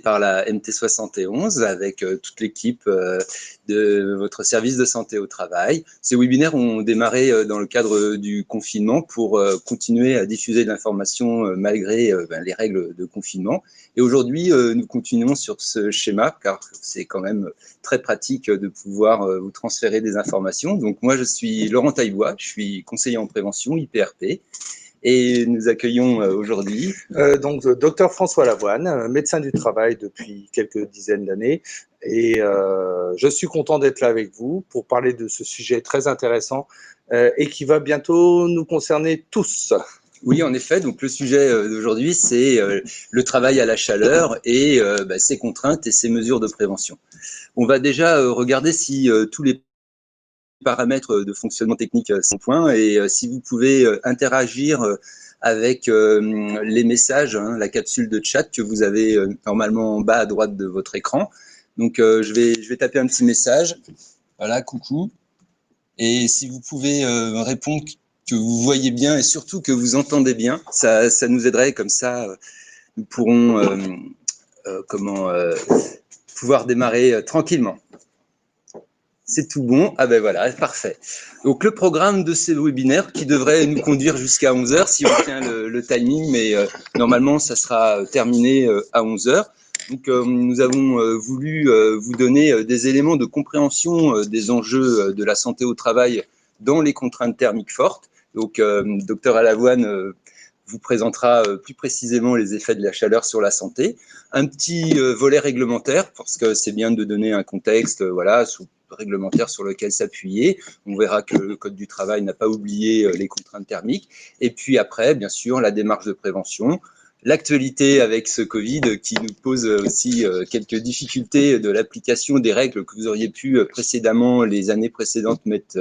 par la MT71 avec toute l'équipe de votre service de santé au travail. Ces webinaires ont démarré dans le cadre du confinement pour continuer à diffuser de l'information malgré les règles de confinement. Et aujourd'hui, nous continuons sur ce schéma car c'est quand même très pratique de pouvoir vous transférer des informations. Donc moi, je suis Laurent Taillebois, je suis conseiller en prévention IPRP. Et nous accueillons aujourd'hui donc docteur François Lavoine, médecin du travail depuis quelques dizaines d'années. Et je suis content d'être là avec vous pour parler de ce sujet très intéressant et qui va bientôt nous concerner tous. Oui, en effet. Donc le sujet d'aujourd'hui, c'est le travail à la chaleur et ses contraintes et ses mesures de prévention. On va déjà regarder si tous les paramètres de fonctionnement technique sont point et si vous pouvez interagir avec les messages, la capsule de chat que vous avez normalement en bas à droite de votre écran. Donc je vais taper un petit message. Voilà, coucou. Et si vous pouvez répondre que vous voyez bien et surtout que vous entendez bien, ça nous aiderait, comme ça nous pourrons pouvoir démarrer tranquillement. C'est tout bon. Ah ben voilà, parfait. Donc le programme de ces webinaires qui devrait nous conduire jusqu'à 11 h si on tient le timing, mais normalement ça sera terminé à 11 h. Donc nous avons voulu vous donner des éléments de compréhension des enjeux de la santé au travail dans les contraintes thermiques fortes. Donc docteur Lavoine vous présentera plus précisément les effets de la chaleur sur la santé. Un petit volet réglementaire, parce que c'est bien de donner un contexte, voilà, réglementaire sur lequel s'appuyer. On verra que le Code du travail n'a pas oublié les contraintes thermiques. Et puis après, bien sûr, la démarche de prévention. L'actualité avec ce Covid qui nous pose aussi quelques difficultés de l'application des règles que vous auriez pu précédemment, les années précédentes, mettre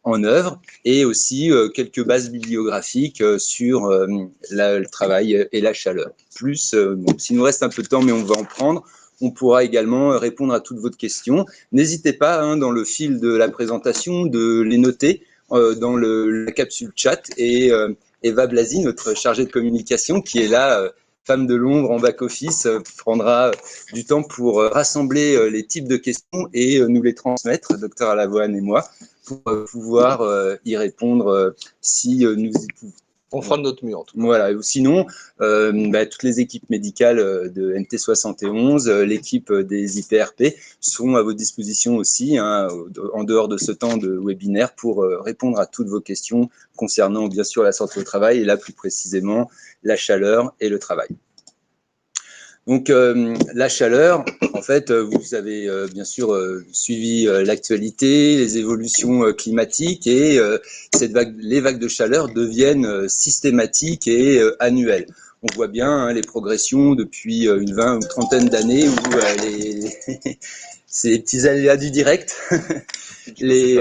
en œuvre, et aussi quelques bases bibliographiques sur le travail et la chaleur. Plus, bon, s'il nous reste un peu de temps, mais on va en prendre, on pourra également répondre à toutes vos questions. N'hésitez pas, dans le fil de la présentation, de les noter dans la capsule chat. Et Eva Blasi, notre chargée de communication, qui est là, femme de l'ombre en back-office, prendra du temps pour rassembler les types de questions et nous les transmettre, docteur Lavoine et moi, pour pouvoir y répondre si nous y pouvons. On fera de notre mieux en tout cas. Voilà. Sinon, toutes les équipes médicales de MT71, l'équipe des IPRP sont à votre disposition aussi, en dehors de ce temps de webinaire, pour répondre à toutes vos questions concernant bien sûr la santé au travail et là plus précisément la chaleur et le travail. Donc la chaleur, en fait, vous avez bien sûr suivi l'actualité, les évolutions climatiques et les vagues de chaleur deviennent systématiques et annuelles. On voit bien les progressions depuis une vingtaine ou trentaine d'années où ces petits aléas du direct, les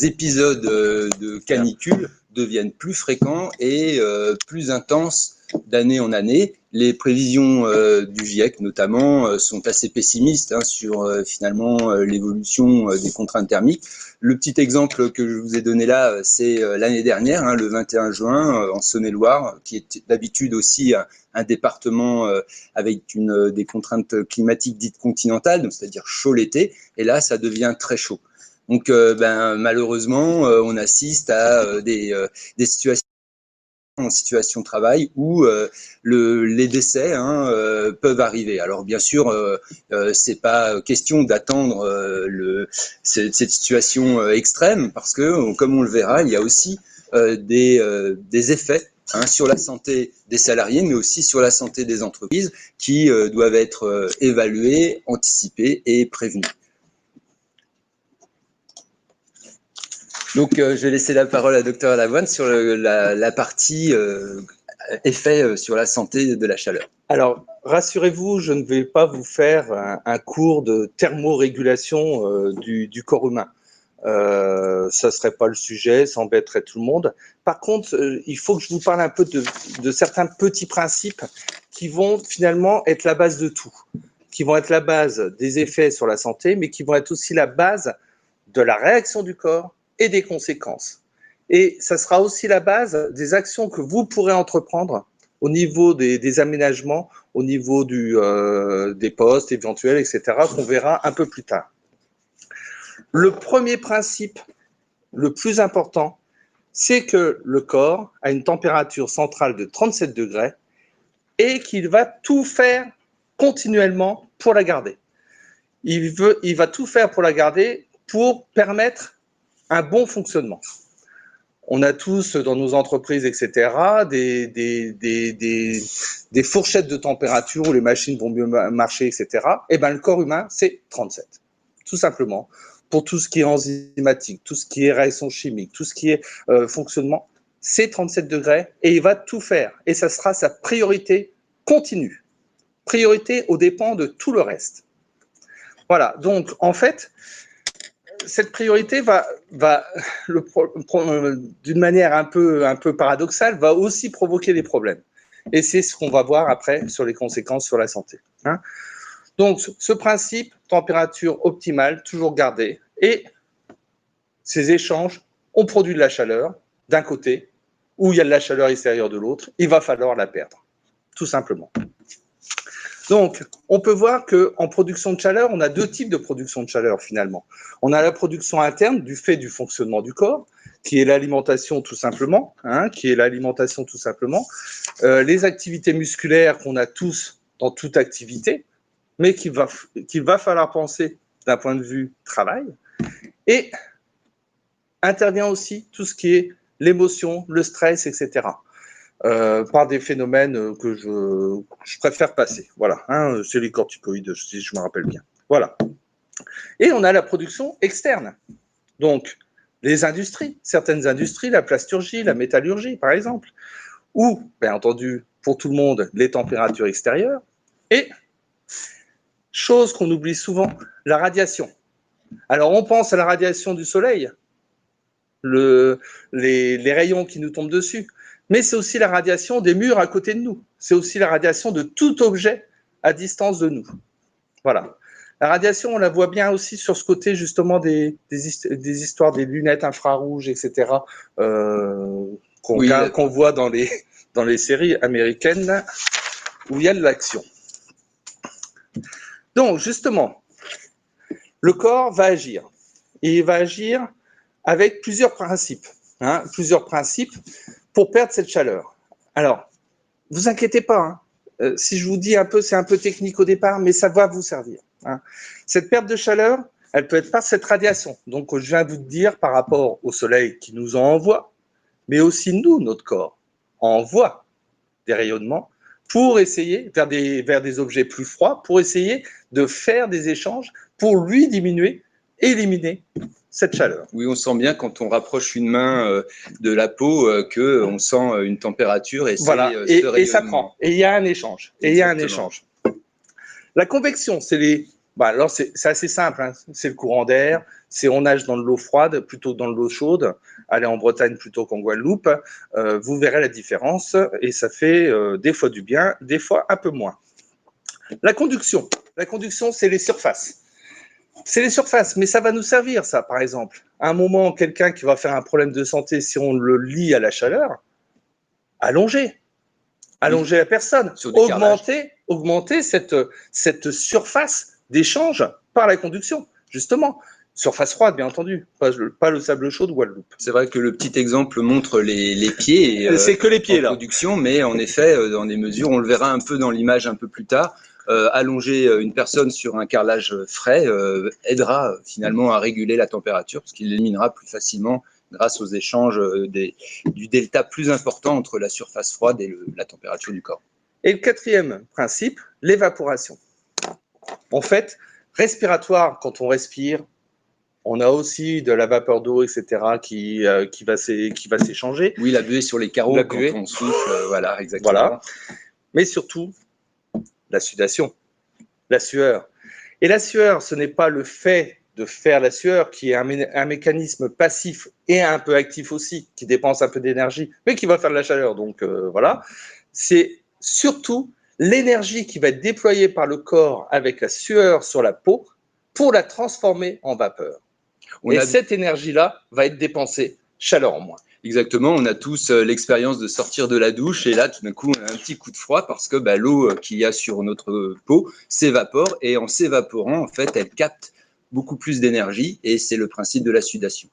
épisodes de canicule deviennent plus fréquents et plus intenses d'année en année. Les prévisions du GIEC notamment sont assez pessimistes sur finalement l'évolution des contraintes thermiques. Le petit exemple que je vous ai donné là, c'est l'année dernière, le 21 juin, en Saône-et-Loire, qui est d'habitude aussi un département avec des contraintes climatiques dites continentales, c'est-à-dire chaud l'été, et là ça devient très chaud. Donc malheureusement, on assiste à des situations en situation de travail où les décès peuvent arriver. Alors bien sûr, c'est pas question d'attendre cette situation extrême parce que, comme on le verra, il y a aussi des effets sur la santé des salariés, mais aussi sur la santé des entreprises qui doivent être évalués, anticipés et prévenus. Donc, je vais laisser la parole à Dr Lavoine sur la partie effet sur la santé de la chaleur. Alors, rassurez-vous, je ne vais pas vous faire un cours de thermorégulation du corps humain. Ça ne serait pas le sujet, ça embêterait tout le monde. Par contre, il faut que je vous parle un peu de certains petits principes qui vont finalement être la base de tout, qui vont être la base des effets sur la santé, mais qui vont être aussi la base de la réaction du corps et des conséquences. Et ça sera aussi la base des actions que vous pourrez entreprendre au niveau des aménagements, au niveau des postes éventuels, etc., qu'on verra un peu plus tard. Le premier principe, le plus important, c'est que le corps a une température centrale de 37 degrés et qu'il va tout faire continuellement pour la garder. Il va tout faire pour la garder pour permettre un bon fonctionnement. On a tous dans nos entreprises, etc., des fourchettes de température où les machines vont mieux marcher, etc. Et ben, le corps humain, c'est 37, tout simplement. Pour tout ce qui est enzymatique, tout ce qui est réaction chimique, tout ce qui est fonctionnement, c'est 37 degrés et il va tout faire. Et ça sera sa priorité continue. Priorité aux dépens de tout le reste. Voilà, donc en fait, cette priorité d'une manière un peu paradoxale, va aussi provoquer des problèmes. Et c'est ce qu'on va voir après sur les conséquences sur la santé. Hein. Donc, ce principe, température optimale, toujours gardée, et ces échanges ont produit de la chaleur d'un côté, où il y a de la chaleur extérieure de l'autre, il va falloir la perdre, tout simplement. Donc, on peut voir qu'en production de chaleur, on a deux types de production de chaleur finalement. On a la production interne du fait du fonctionnement du corps, qui est l'alimentation tout simplement, les activités musculaires qu'on a tous dans toute activité, mais qu'il va falloir penser d'un point de vue travail. Et intervient aussi tout ce qui est l'émotion, le stress, etc. Par des phénomènes que je préfère passer. Voilà, hein, c'est les corticoïdes, si je me rappelle bien. Voilà. Et on a la production externe. Donc, les industries, certaines industries, la plasturgie, la métallurgie, par exemple, ou, bien entendu, pour tout le monde, les températures extérieures. Et, chose qu'on oublie souvent, la radiation. Alors, on pense à la radiation du soleil, les rayons qui nous tombent dessus, mais c'est aussi la radiation des murs à côté de nous. C'est aussi la radiation de tout objet à distance de nous. Voilà. La radiation, on la voit bien aussi sur ce côté justement des histoires des lunettes infrarouges, etc., qu'on voit dans les séries américaines où il y a de l'action. Donc, justement, le corps va agir. Et il va agir avec plusieurs principes pour perdre cette chaleur. Alors, vous inquiétez pas, si je vous dis c'est un peu technique au départ, mais ça va vous servir. Cette perte de chaleur, elle peut être par cette radiation. Donc, je viens de vous dire par rapport au soleil qui nous en envoie, mais aussi nous, notre corps, envoie des rayonnements pour essayer, vers des objets plus froids, pour essayer de faire des échanges, pour lui diminuer, éliminer cette chaleur. Oui, on sent bien quand on rapproche une main de la peau qu'on sent une température et voilà. Et ça prend. Et il y a un échange. La convection, c'est assez simple. C'est le courant d'air. C'est on nage dans de l'eau froide plutôt que dans de l'eau chaude. Allez en Bretagne plutôt qu'en Guadeloupe. Vous verrez la différence. Et ça fait des fois du bien, des fois un peu moins. La conduction, c'est les surfaces. C'est les surfaces, mais ça va nous servir, ça, par exemple. À un moment, quelqu'un qui va faire un problème de santé, si on le lie à la chaleur, allonger la personne, augmenter cette surface d'échange par la conduction, justement. Surface froide, bien entendu, pas le sable chaud de Guadeloupe. C'est vrai que le petit exemple montre les pieds. C'est que les pieds, en production, mais en effet, dans des mesures, on le verra un peu dans l'image un peu plus tard, allonger une personne sur un carrelage frais aidera finalement à réguler la température, parce qu'il l'éliminera plus facilement grâce aux échanges du delta plus important entre la surface froide et la température du corps. Et le quatrième principe, l'évaporation. En fait, respiratoire, quand on respire, on a aussi de la vapeur d'eau, etc., qui va s'échanger. Oui, la buée sur les carreaux quand on souffle, voilà, exactement. Voilà. Mais surtout, la sudation, la sueur. Et la sueur, ce n'est pas le fait de faire la sueur qui est un mécanisme passif et un peu actif aussi, qui dépense un peu d'énergie, mais qui va faire de la chaleur. Donc voilà, c'est surtout l'énergie qui va être déployée par le corps avec la sueur sur la peau pour la transformer en vapeur. Cette énergie-là va être dépensée chaleur en moins. Exactement, on a tous l'expérience de sortir de la douche et là, tout d'un coup, on a un petit coup de froid parce que l'eau qu'il y a sur notre peau s'évapore et en s'évaporant, en fait, elle capte beaucoup plus d'énergie et c'est le principe de la sudation.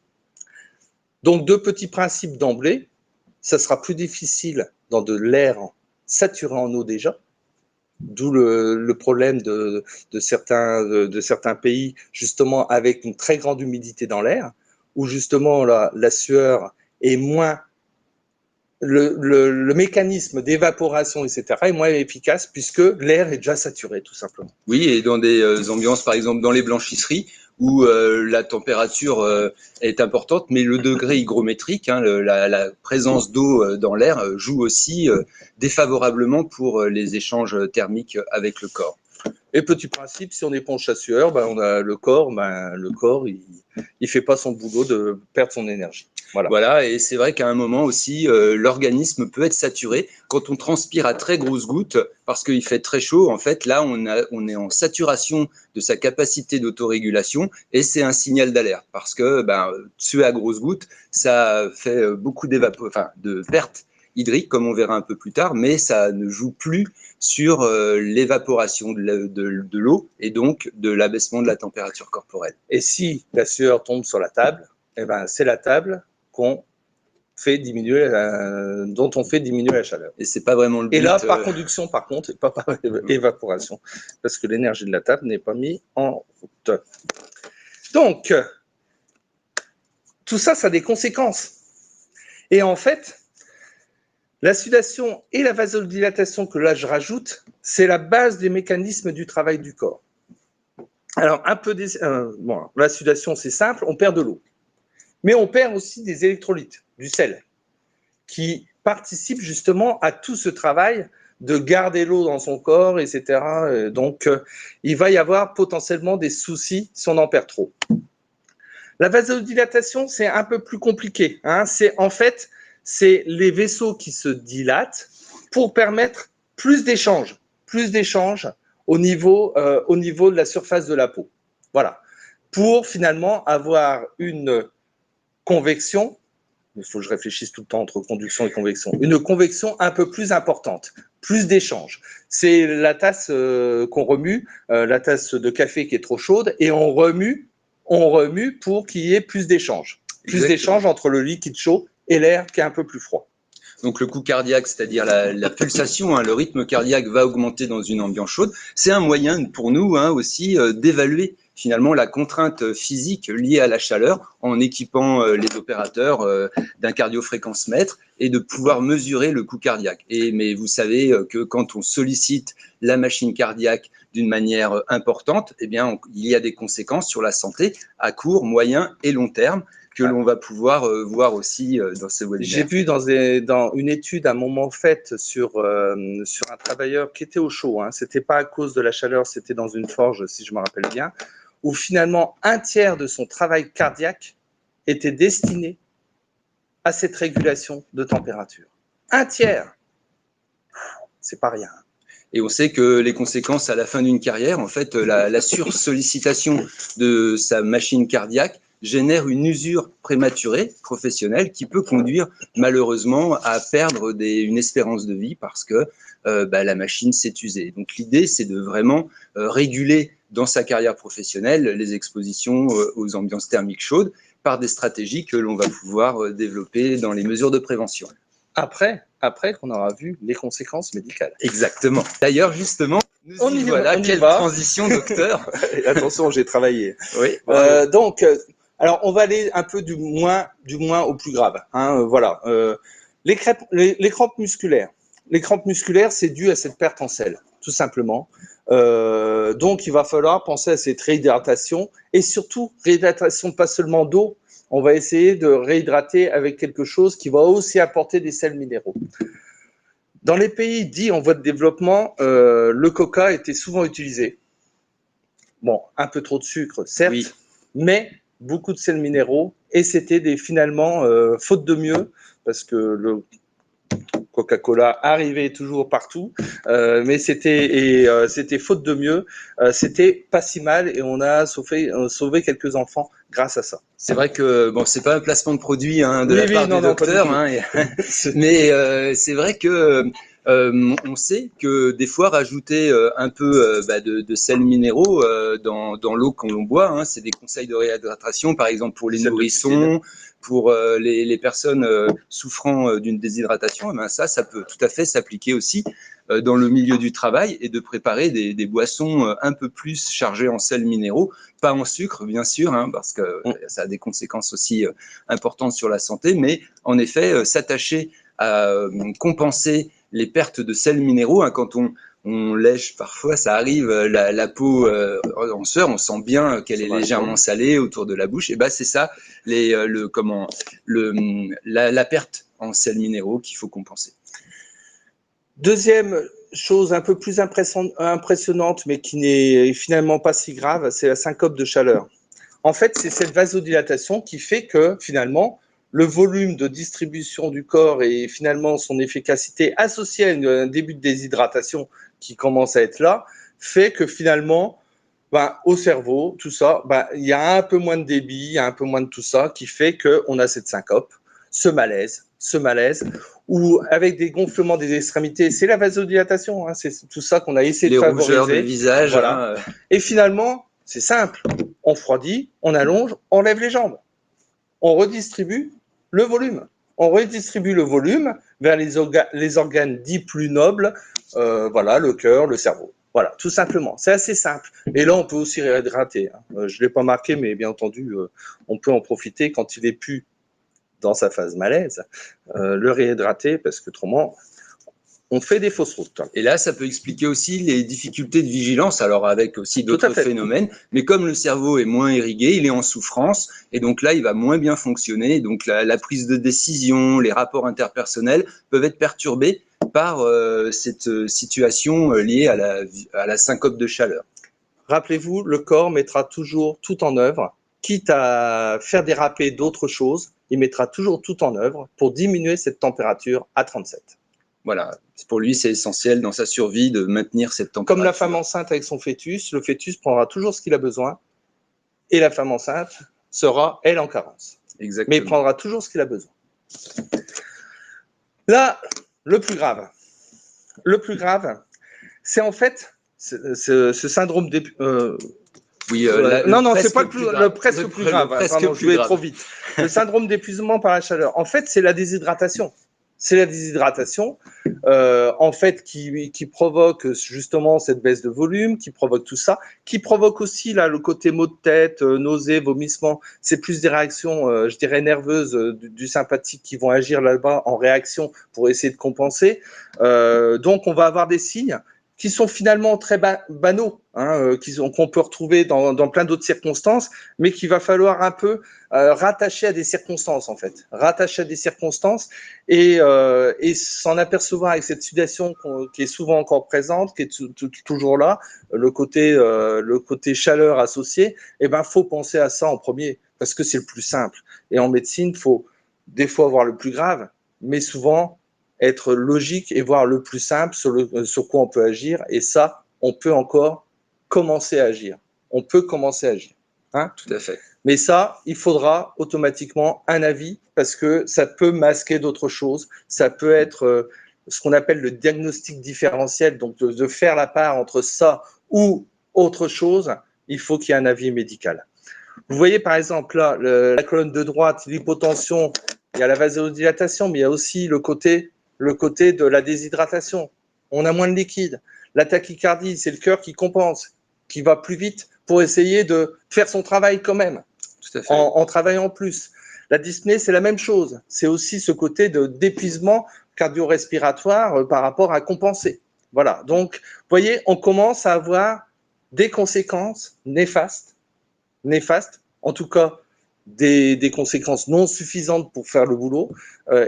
Donc, deux petits principes d'emblée. Ça sera plus difficile dans de l'air saturé en eau déjà, d'où le problème de certains pays, justement avec une très grande humidité dans l'air, où justement la sueur est moins, le mécanisme d'évaporation, etc., est moins efficace puisque l'air est déjà saturé, tout simplement. Oui, et dans des ambiances, par exemple dans les blanchisseries, où la température est importante, mais le degré hygrométrique, hein, la présence d'eau dans l'air joue aussi défavorablement pour les échanges thermiques avec le corps. Et petit principe, si on éponge sa sueur, on a le corps, il fait pas son boulot de perdre son énergie. Voilà, et c'est vrai qu'à un moment aussi, l'organisme peut être saturé. Quand on transpire à très grosses gouttes, parce qu'il fait très chaud, en fait, là, on est en saturation de sa capacité d'autorégulation, et c'est un signal d'alerte, parce que suer à grosses gouttes, ça fait beaucoup de pertes hydriques, comme on verra un peu plus tard, mais ça ne joue plus sur l'évaporation de l'eau, et donc de l'abaissement de la température corporelle. Et si la sueur tombe sur la table, c'est la table dont on fait diminuer la chaleur. Et c'est pas vraiment le but. Et là, par conduction, par contre, et pas par évaporation, parce que l'énergie de la table n'est pas mise en route. Donc, tout ça, ça a des conséquences. Et en fait, la sudation et la vasodilatation que là je rajoute, c'est la base des mécanismes du travail du corps. Alors, la sudation, c'est simple, on perd de l'eau. Mais on perd aussi des électrolytes, du sel, qui participent justement à tout ce travail de garder l'eau dans son corps, etc. Donc, il va y avoir potentiellement des soucis si on en perd trop. La vasodilatation, c'est un peu plus compliqué. C'est les vaisseaux qui se dilatent pour permettre plus d'échanges au niveau de la surface de la peau. Voilà. Pour finalement avoir une convection, il faut que je réfléchisse tout le temps entre conduction et convection, une convection un peu plus importante, plus d'échanges. C'est la tasse qu'on remue, la tasse de café qui est trop chaude, et on remue pour qu'il y ait plus d'échanges. Plus d'échanges entre le liquide chaud et l'air qui est un peu plus froid. Donc le coup cardiaque, c'est-à-dire la pulsation, le rythme cardiaque va augmenter dans une ambiance chaude. C'est un moyen pour nous aussi d'évaluer finalement la contrainte physique liée à la chaleur en équipant les opérateurs d'un cardiofréquencemètre et de pouvoir mesurer le coup cardiaque. Mais vous savez que quand on sollicite la machine cardiaque d'une manière importante, il y a des conséquences sur la santé à court, moyen et long terme que l'on va pouvoir voir aussi dans ce webinaire. J'ai vu dans une étude à un moment faite sur un travailleur qui était au chaud, c'était pas à cause de la chaleur, c'était dans une forge, si je me rappelle bien, où finalement un tiers de son travail cardiaque était destiné à cette régulation de température. Un tiers, c'est pas rien. Et on sait que les conséquences à la fin d'une carrière, en fait, la sursollicitation de sa machine cardiaque génère une usure prématurée professionnelle qui peut conduire malheureusement à perdre une espérance de vie parce que la machine s'est usée. Donc l'idée, c'est de vraiment réguler dans sa carrière professionnelle les expositions aux ambiances thermiques chaudes par des stratégies que l'on va pouvoir développer dans les mesures de prévention. Après qu'on aura vu les conséquences médicales. Exactement. D'ailleurs, justement, quelle transition, docteur. Attention, j'ai travaillé. Oui. Donc, alors, on va aller un peu du moins au plus grave. Voilà. Les crampes musculaires. Les crampes musculaires, c'est dû à cette perte en sel, tout simplement. Donc, il va falloir penser à cette réhydratation et surtout réhydratation pas seulement d'eau. On va essayer de réhydrater avec quelque chose qui va aussi apporter des sels minéraux. Dans les pays dits en voie de développement, le coca était souvent utilisé. Bon, un peu trop de sucre, certes, oui, mais beaucoup de sels minéraux. Et c'était finalement, faute de mieux, parce que le Coca-Cola arrivait toujours partout, mais c'était faute de mieux. C'était pas si mal et on a sauvé quelques enfants grâce à ça. C'est vrai que bon, c'est pas un placement de produit de Oui, la oui, part non, du non, pas du docteur, tout. mais c'est vrai que on sait que des fois rajouter un peu de sels minéraux dans l'eau qu'on boit, c'est des conseils de réhydratation, par exemple pour les Celle de cuisine. nourrissons, pour les personnes souffrant d'une déshydratation. Eh ben ça peut tout à fait s'appliquer aussi dans le milieu du travail et de préparer des boissons un peu plus chargées en sels minéraux, pas en sucre bien sûr, parce que ça a des conséquences aussi importantes sur la santé, mais en effet s'attacher à compenser les pertes de sels minéraux, quand on lèche parfois, ça arrive, la peau en sueur, on sent bien qu'elle est légèrement salée autour de la bouche, et c'est ça la perte en sels minéraux qu'il faut compenser. Deuxième chose un peu plus impressionnante, mais qui n'est finalement pas si grave, c'est la syncope de chaleur. En fait, c'est cette vasodilatation qui fait que finalement, le volume de distribution du corps et finalement son efficacité associée à un début de déshydratation qui commence à être là, fait que finalement, au cerveau, tout ça, il y a un peu moins de débit, il y a un peu moins de tout ça qui fait qu'on a cette syncope, ce malaise, ou avec des gonflements des extrémités. C'est la vasodilatation, c'est tout ça qu'on a essayé de favoriser. Les rougeurs de visage. Voilà. Et finalement, c'est simple. On froidit, on allonge, on lève les jambes. On redistribue le volume. On redistribue le volume vers les organes dits plus nobles, le cœur, le cerveau. Voilà, tout simplement. C'est assez simple. Et là, on peut aussi réhydrater. Je ne l'ai pas marqué, mais bien entendu, on peut en profiter quand il est plus dans sa phase malaise, le réhydrater, parce qu'autrement, on fait des fausses routes. Et là, ça peut expliquer aussi les difficultés de vigilance, alors avec aussi d'autres phénomènes. Mais comme le cerveau est moins irrigué, il est en souffrance, et donc là, il va moins bien fonctionner. Donc la prise de décision, les rapports interpersonnels peuvent être perturbés par cette situation liée à la syncope de chaleur. Rappelez-vous, le corps mettra toujours tout en œuvre, quitte à faire déraper d'autres choses, il mettra toujours tout en œuvre pour diminuer cette température à 37. Voilà, pour lui, c'est essentiel dans sa survie de maintenir cette température. Comme la femme enceinte avec son fœtus, le fœtus prendra toujours ce qu'il a besoin et la femme enceinte sera, elle, en carence. Exactement. Mais il prendra toujours ce qu'il a besoin. Là, le plus grave, c'est en fait ce syndrome des... non, c'est pas le presque plus grave. Pardon, je vais trop vite. Le syndrome d'épuisement par la chaleur. En fait, c'est la déshydratation. C'est la déshydratation, en fait, qui provoque justement cette baisse de volume, qui provoque tout ça, qui provoque aussi là le côté maux de tête, nausées, vomissements. C'est plus des réactions, je dirais, nerveuses du sympathique qui vont agir là-bas en réaction pour essayer de compenser. Donc, on va avoir des signes qui sont finalement très banaux, qu'on peut retrouver dans plein d'autres circonstances, mais qu'il va falloir un peu rattacher à des circonstances, en fait. Rattacher à des circonstances et s'en apercevoir avec cette sudation qui est souvent encore présente, qui est toujours là, le côté chaleur associé, faut penser à ça en premier, parce que c'est le plus simple. Et en médecine, il faut des fois voir le plus grave, mais souvent être logique et voir le plus simple sur quoi on peut agir. Et ça, on peut encore commencer à agir. On peut commencer à agir. Tout à fait. Mais ça, il faudra automatiquement un avis parce que ça peut masquer d'autres choses. Ça peut être ce qu'on appelle le diagnostic différentiel, donc de faire la part entre ça ou autre chose. Il faut qu'il y ait un avis médical. Vous voyez par exemple là, la colonne de droite, l'hypotension, il y a la vasodilatation, mais il y a aussi le côté de la déshydratation. On a moins de liquide. La tachycardie, c'est le cœur qui compense, qui va plus vite pour essayer de faire son travail quand même, tout à fait. en travaillant plus. La dyspnée, c'est la même chose. C'est aussi ce côté d'épuisement cardio-respiratoire par rapport à compenser. Voilà. Donc, vous voyez, on commence à avoir des conséquences néfastes, en tout cas des conséquences non suffisantes pour faire le boulot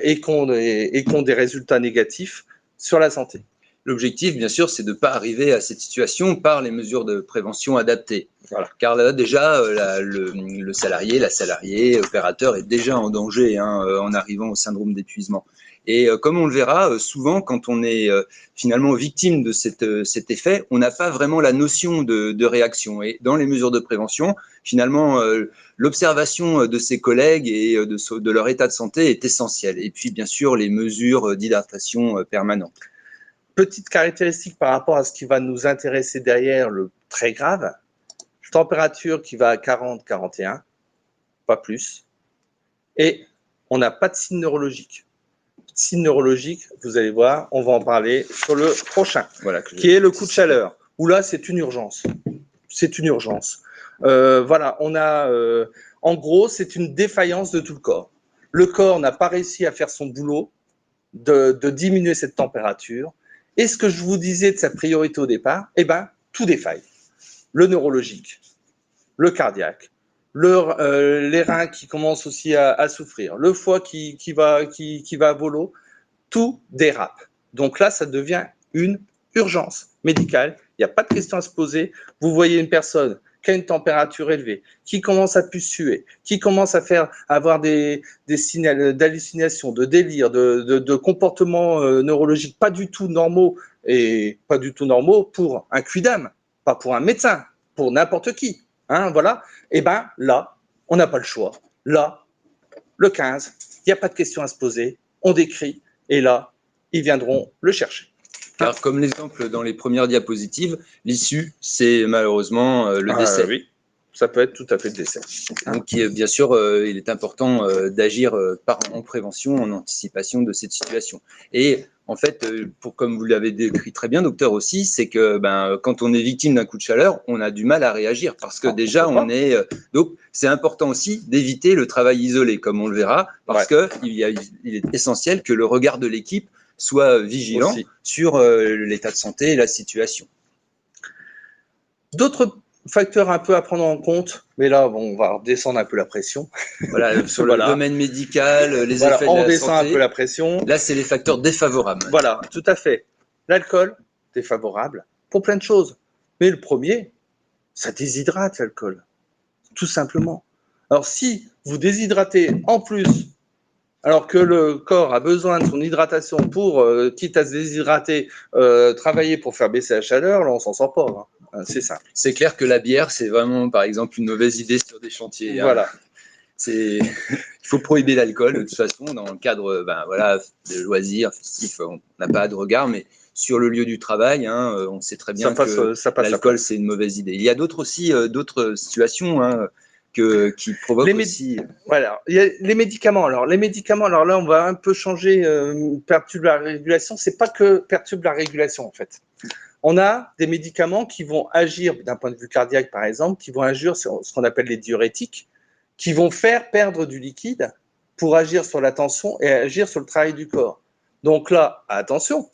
et qui ont des résultats négatifs sur la santé. L'objectif, bien sûr, c'est de ne pas arriver à cette situation par les mesures de prévention adaptées. Voilà. Car là, déjà, le salarié, la salariée, l'opérateur est déjà en danger en arrivant au syndrome d'épuisement. Et comme on le verra, souvent, quand on est finalement victime de cet effet, on n'a pas vraiment la notion de réaction. Et dans les mesures de prévention, finalement, l'observation de ses collègues et de leur état de santé est essentielle. Et puis, bien sûr, les mesures d'hydratation permanentes. Petite caractéristique par rapport à ce qui va nous intéresser derrière, le très grave, température qui va à 40-41, pas plus, et on n'a pas de signe neurologique. Signe neurologique, vous allez voir, on va en parler sur le prochain, voilà, qui est le coup de chaleur, où là, c'est une urgence. C'est une urgence. Voilà, on a, en gros, c'est une défaillance de tout le corps. Le corps n'a pas réussi à faire son boulot de diminuer cette température. Et ce que je vous disais de sa priorité au départ, eh ben, tout défaille. Le neurologique, le cardiaque, les reins qui commencent aussi à souffrir, le foie qui va à volo, tout dérape. Donc là, ça devient une urgence médicale. Il n'y a pas de question à se poser. Vous voyez une personne qui a une température élevée, qui commence à suer, qui commence à avoir des signes d'hallucination, de délire, de comportements neurologiques pas du tout normaux et pas du tout normaux pour un quidam, pas pour un médecin, pour n'importe qui. Hein, voilà. Et bien là, on n'a pas le choix. Là, le 15, il n'y a pas de question à se poser. On décrit et là, ils viendront le chercher. Car comme l'exemple dans les premières diapositives, l'issue, c'est malheureusement le décès. Oui, ça peut être tout à fait le décès. Donc, bien sûr, il est important d'agir en prévention, en anticipation de cette situation. Et en fait, comme vous l'avez décrit très bien, docteur, aussi, c'est que quand on est victime d'un coup de chaleur, on a du mal à réagir parce que déjà, on est... donc, c'est important aussi d'éviter le travail isolé, comme on le verra, parce qu'il est essentiel que le regard de l'équipe soit vigilant sur l'état de santé et la situation. D'autres facteurs un peu à prendre en compte, mais là, bon, on va redescendre un peu la pression. Voilà, sur le domaine médical, les effets de la santé. On redescend un peu la pression. Là, c'est les facteurs défavorables. Voilà, tout à fait. L'alcool, défavorable pour plein de choses. Mais le premier, ça déshydrate l'alcool, tout simplement. Alors, si vous déshydratez en plus, alors que le corps a besoin de son hydratation pour, quitte à se déshydrater, travailler pour faire baisser la chaleur, là, on s'en sort pas. Hein. C'est simple. C'est clair que la bière, c'est vraiment, par exemple, une mauvaise idée sur des chantiers. Voilà. Il faut prohiber l'alcool, de toute façon, dans le cadre de loisirs, festifs, on n'a pas de regard, mais sur le lieu du travail, on sait très bien que l'alcool, c'est une mauvaise idée. Il y a d'autres situations qui provoquent aussi... Voilà, il y a les médicaments. Alors là, on va un peu changer, perturbe la régulation. C'est pas que perturbe la régulation, en fait. On a des médicaments qui vont agir, d'un point de vue cardiaque, par exemple, qui vont agir sur ce qu'on appelle les diurétiques, qui vont faire perdre du liquide pour agir sur la tension et agir sur le travail du corps. Donc là, attention,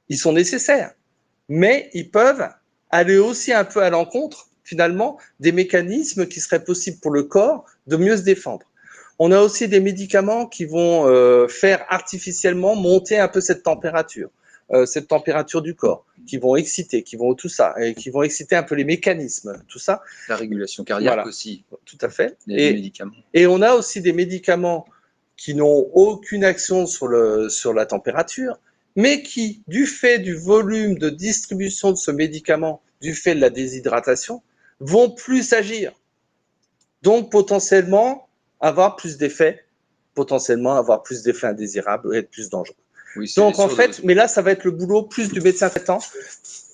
ils sont nécessaires, mais ils peuvent aller aussi un peu à l'encontre, finalement, des mécanismes qui seraient possibles pour le corps de mieux se défendre. On a aussi des médicaments qui vont faire artificiellement monter un peu cette température du corps, qui vont exciter, qui vont tout ça, et qui vont exciter un peu les mécanismes, tout ça. La régulation cardiaque aussi. Tout à fait. Les médicaments. Et on a aussi des médicaments qui n'ont aucune action sur la température, mais qui, du fait du volume de distribution de ce médicament, du fait de la déshydratation, vont plus agir. Donc, potentiellement, avoir plus d'effets indésirables et être plus dangereux. Oui, donc, en fait, mais là, ça va être le boulot plus du médecin traitant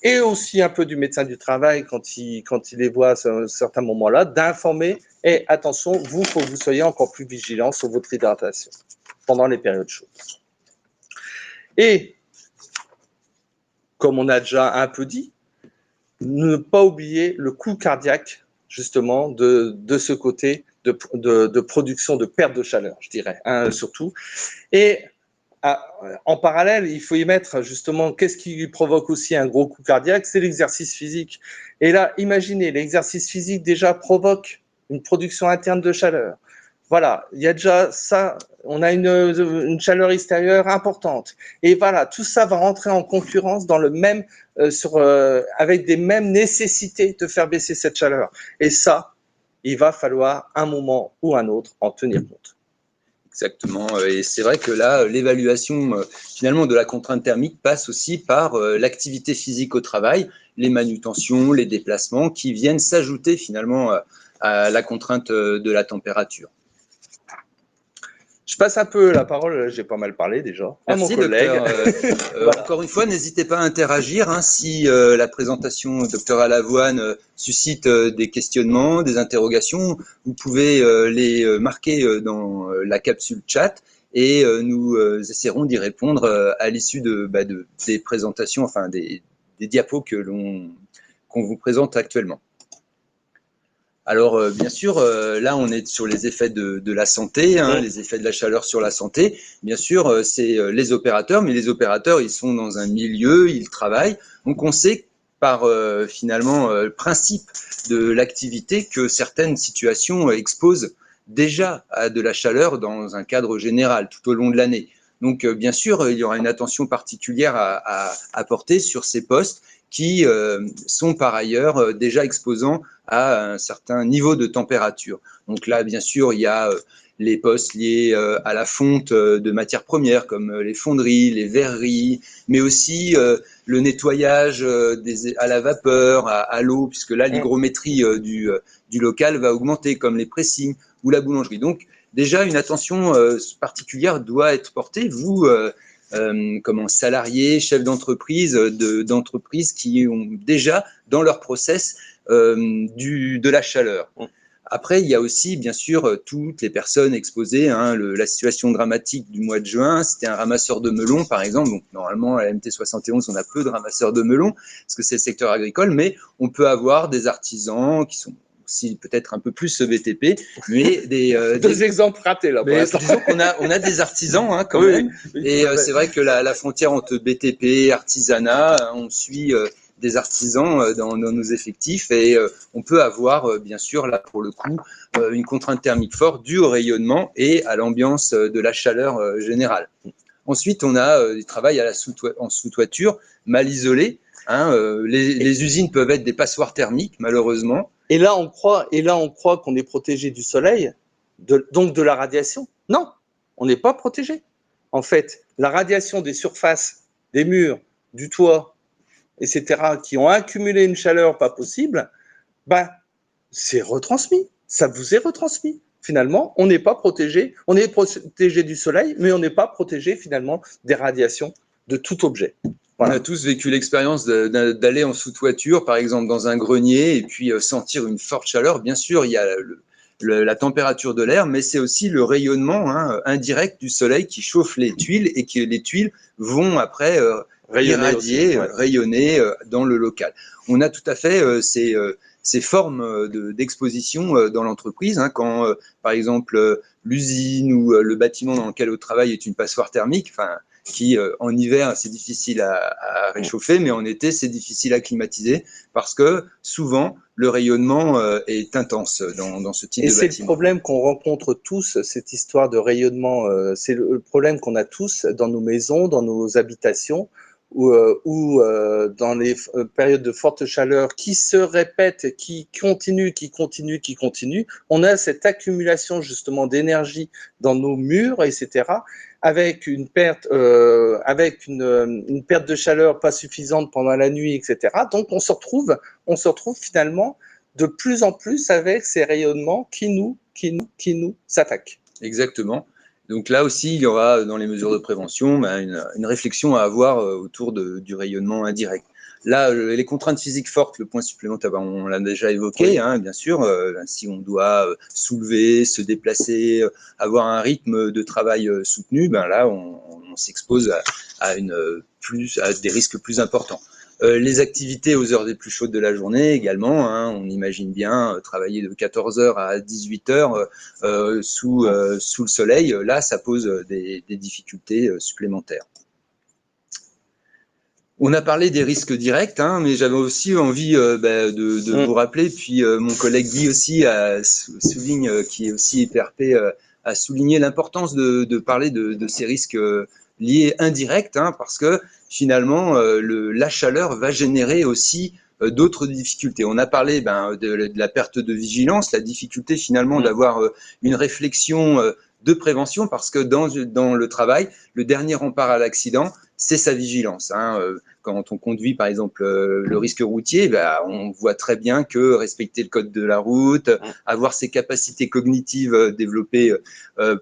et aussi un peu du médecin du travail quand il les voit à certains moments-là, d'informer. Et attention, il faut que vous soyez encore plus vigilant sur votre hydratation pendant les périodes chaudes. Et, comme on a déjà un peu dit, ne pas oublier le coût cardiaque, justement, de ce côté de production de perte de chaleur, je dirais, surtout. Et en parallèle, il faut y mettre justement qu'est-ce qui provoque aussi un gros coup cardiaque, c'est l'exercice physique. Et là, imaginez, l'exercice physique déjà provoque une production interne de chaleur. Voilà, il y a déjà ça, on a une chaleur extérieure importante. Et voilà, tout ça va rentrer en concurrence dans le même, avec des mêmes nécessités de faire baisser cette chaleur. Et ça, il va falloir un moment ou un autre en tenir compte. Exactement. Et c'est vrai que là, l'évaluation finalement de la contrainte thermique passe aussi par l'activité physique au travail, les manutentions, les déplacements qui viennent s'ajouter finalement à la contrainte de la température. Je passe un peu la parole, j'ai pas mal parlé déjà, à mon Merci, collègue. docteur. Voilà. Encore une fois, n'hésitez pas à interagir hein, si la présentation docteur Alavoine suscite des questionnements, des interrogations. Vous pouvez les marquer dans la capsule chat et nous essaierons d'y répondre à l'issue des présentations, enfin des diapos qu'on vous présente actuellement. Alors, bien sûr, là, on est sur les effets de la santé, hein, les effets de la chaleur sur la santé. Bien sûr, c'est les opérateurs, mais les opérateurs, ils sont dans un milieu, ils travaillent. Donc, on sait par finalement le principe de l'activité que certaines situations exposent déjà à de la chaleur dans un cadre général tout au long de l'année. Donc, bien sûr, il y aura une attention particulière à porter sur ces postes qui sont par ailleurs déjà exposants à un certain niveau de température. Donc là, bien sûr, il y a les postes liés à la fonte de matières premières comme les fonderies, les verreries, mais aussi le nettoyage à la vapeur, à l'eau, puisque là, l'hygrométrie du local va augmenter, comme les pressings ou la boulangerie. Donc, déjà, une attention particulière doit être portée. Vous, comme salariés, chefs d'entreprise, d'entreprises qui ont déjà dans leur process de la chaleur. Après, il y a aussi, bien sûr, toutes les personnes exposées. Hein, la situation dramatique du mois de juin, c'était un ramasseur de melons, par exemple. Donc, normalement, à la MT 71, on a peu de ramasseurs de melons, parce que c'est le secteur agricole, mais on peut avoir des artisans qui sont aussi peut-être un peu plus BTP, mais Deux exemples ratés, là. Mais disons qu'on a des artisans hein, quand même. Et c'est vrai que la frontière entre BTP, artisanat, on suit des artisans dans nos effectifs et on peut avoir, bien sûr, là pour le coup, une contrainte thermique forte due au rayonnement et à l'ambiance de la chaleur générale. Ensuite, on a du travail en sous-toiture, mal isolé. Hein, les usines peuvent être des passoires thermiques, malheureusement. Et là, on croit qu'on est protégé du soleil, donc de la radiation. Non, on n'est pas protégé. En fait, la radiation des surfaces, des murs, du toit, etc., qui ont accumulé une chaleur pas possible, bah, c'est retransmis. Ça vous est retransmis. Finalement, on n'est pas protégé. On est protégé du soleil, mais on n'est pas protégé finalement des radiations de tout objet. Voilà. On a tous vécu l'expérience d'aller en sous-toiture, par exemple dans un grenier, et puis sentir une forte chaleur. Bien sûr, il y a la température de l'air, mais c'est aussi le rayonnement indirect du soleil qui chauffe les tuiles et que les tuiles vont après irradier, rayonner dans le local. On a tout à fait ces formes d'exposition dans l'entreprise. Hein, quand, par exemple, l'usine ou le bâtiment dans lequel on travaille est une passoire thermique, qui en hiver c'est difficile à réchauffer, mais en été c'est difficile à climatiser parce que souvent le rayonnement est intense dans ce type de bâtiment. Et c'est le problème qu'on rencontre tous, cette histoire de rayonnement, c'est le problème qu'on a tous dans nos maisons, dans nos habitations, ou dans les périodes de forte chaleur qui se répètent, qui continuent, on a cette accumulation justement d'énergie dans nos murs, etc., avec une perte de chaleur pas suffisante pendant la nuit, etc. Donc on se retrouve finalement de plus en plus avec ces rayonnements qui nous attaquent. Exactement. Donc là aussi, il y aura dans les mesures de prévention une réflexion à avoir autour du rayonnement indirect. Là, les contraintes physiques fortes, le point supplémentaire, on l'a déjà évoqué, hein, bien sûr. Si on doit soulever, se déplacer, avoir un rythme de travail soutenu, là, on s'expose à des risques plus importants. Les activités aux heures les plus chaudes de la journée également, hein, on imagine bien travailler de 14h à 18h sous le soleil, là ça pose des difficultés supplémentaires. On a parlé des risques directs, hein, mais j'avais aussi envie de vous rappeler, puis mon collègue Guy aussi souligne, qui est aussi IPRP, a souligné l'importance de parler de ces risques liés indirects, hein, parce que finalement, la chaleur va générer aussi d'autres difficultés. On a parlé de la perte de vigilance, la difficulté finalement d'avoir une réflexion de prévention, parce que dans le travail, le dernier rempart à l'accident, c'est sa vigilance. Quand on conduit, par exemple, le risque routier, on voit très bien que respecter le code de la route, avoir ses capacités cognitives développées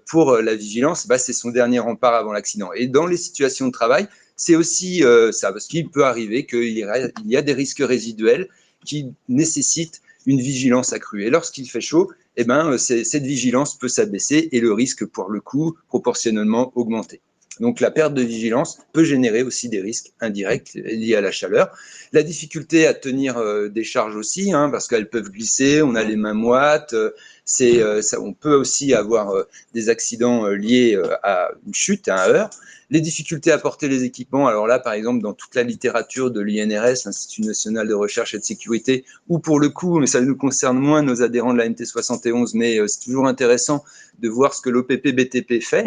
pour la vigilance, c'est son dernier rempart avant l'accident. Et dans les situations de travail, c'est aussi ça, parce qu'il peut arriver qu'il y a des risques résiduels qui nécessitent une vigilance accrue. Et lorsqu'il fait chaud, cette vigilance peut s'abaisser et le risque, pour le coup, proportionnellement augmenter. Donc la perte de vigilance peut générer aussi des risques indirects liés à la chaleur. La difficulté à tenir des charges aussi, parce qu'elles peuvent glisser, on a les mains moites, on peut aussi avoir des accidents liés à une chute, à un heurt. Les difficultés à porter les équipements, alors là, par exemple, dans toute la littérature de l'INRS, l'Institut national de recherche et de sécurité, ou pour le coup, mais ça nous concerne moins nos adhérents de la NT 71, mais c'est toujours intéressant de voir ce que l'OPP-BTP fait,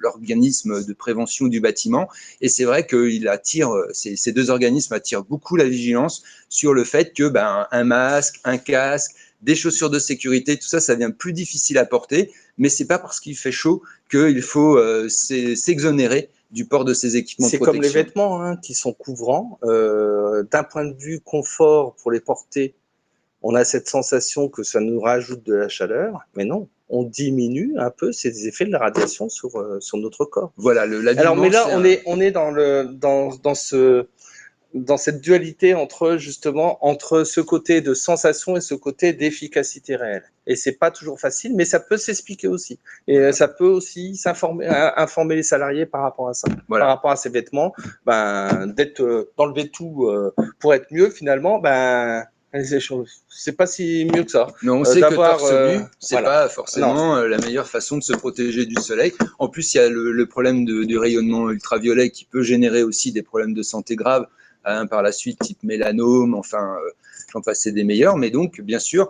l'organisme de prévention du bâtiment. Et c'est vrai que ces deux organismes attirent beaucoup la vigilance sur le fait que un masque, un casque, des chaussures de sécurité, tout ça, ça devient plus difficile à porter, mais c'est pas parce qu'il fait chaud qu'il faut s'exonérer du port de ces équipements de protection. C'est comme les vêtements qui sont couvrants. D'un point de vue confort pour les porter, on a cette sensation que ça nous rajoute de la chaleur, mais non, on diminue un peu ces effets de la radiation sur notre corps. Voilà, alors, mais là, on est dans cette dualité entre ce côté de sensation et ce côté d'efficacité réelle. Et c'est pas toujours facile, mais ça peut s'expliquer aussi. Et ça peut aussi informer les salariés par rapport à ça, par rapport à ces vêtements, d'enlever tout pour être mieux finalement. C'est pas si mieux que ça. Non, on sait que torse nu, c'est pas forcément la meilleure façon de se protéger du soleil. En plus, il y a le problème du rayonnement ultraviolet qui peut générer aussi des problèmes de santé graves par la suite, type mélanome, j'en passe des meilleurs. Mais donc, bien sûr,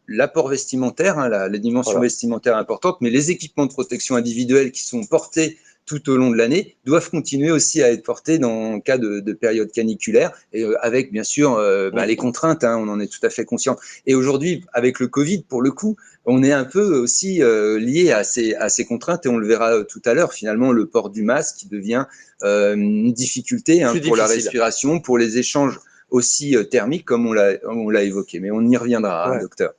l'apport vestimentaire, la dimension vestimentaire importante, mais les équipements de protection individuelle qui sont portés tout au long de l'année, doivent continuer aussi à être portés dans le cas de période caniculaire, et avec bien sûr les contraintes, on en est tout à fait conscient. Et aujourd'hui, avec le Covid, pour le coup, on est un peu aussi lié à ces contraintes, et on le verra tout à l'heure, finalement, le port du masque qui devient une difficulté pour la respiration, pour les échanges aussi thermiques, comme on l'a évoqué. Mais on y reviendra, docteur.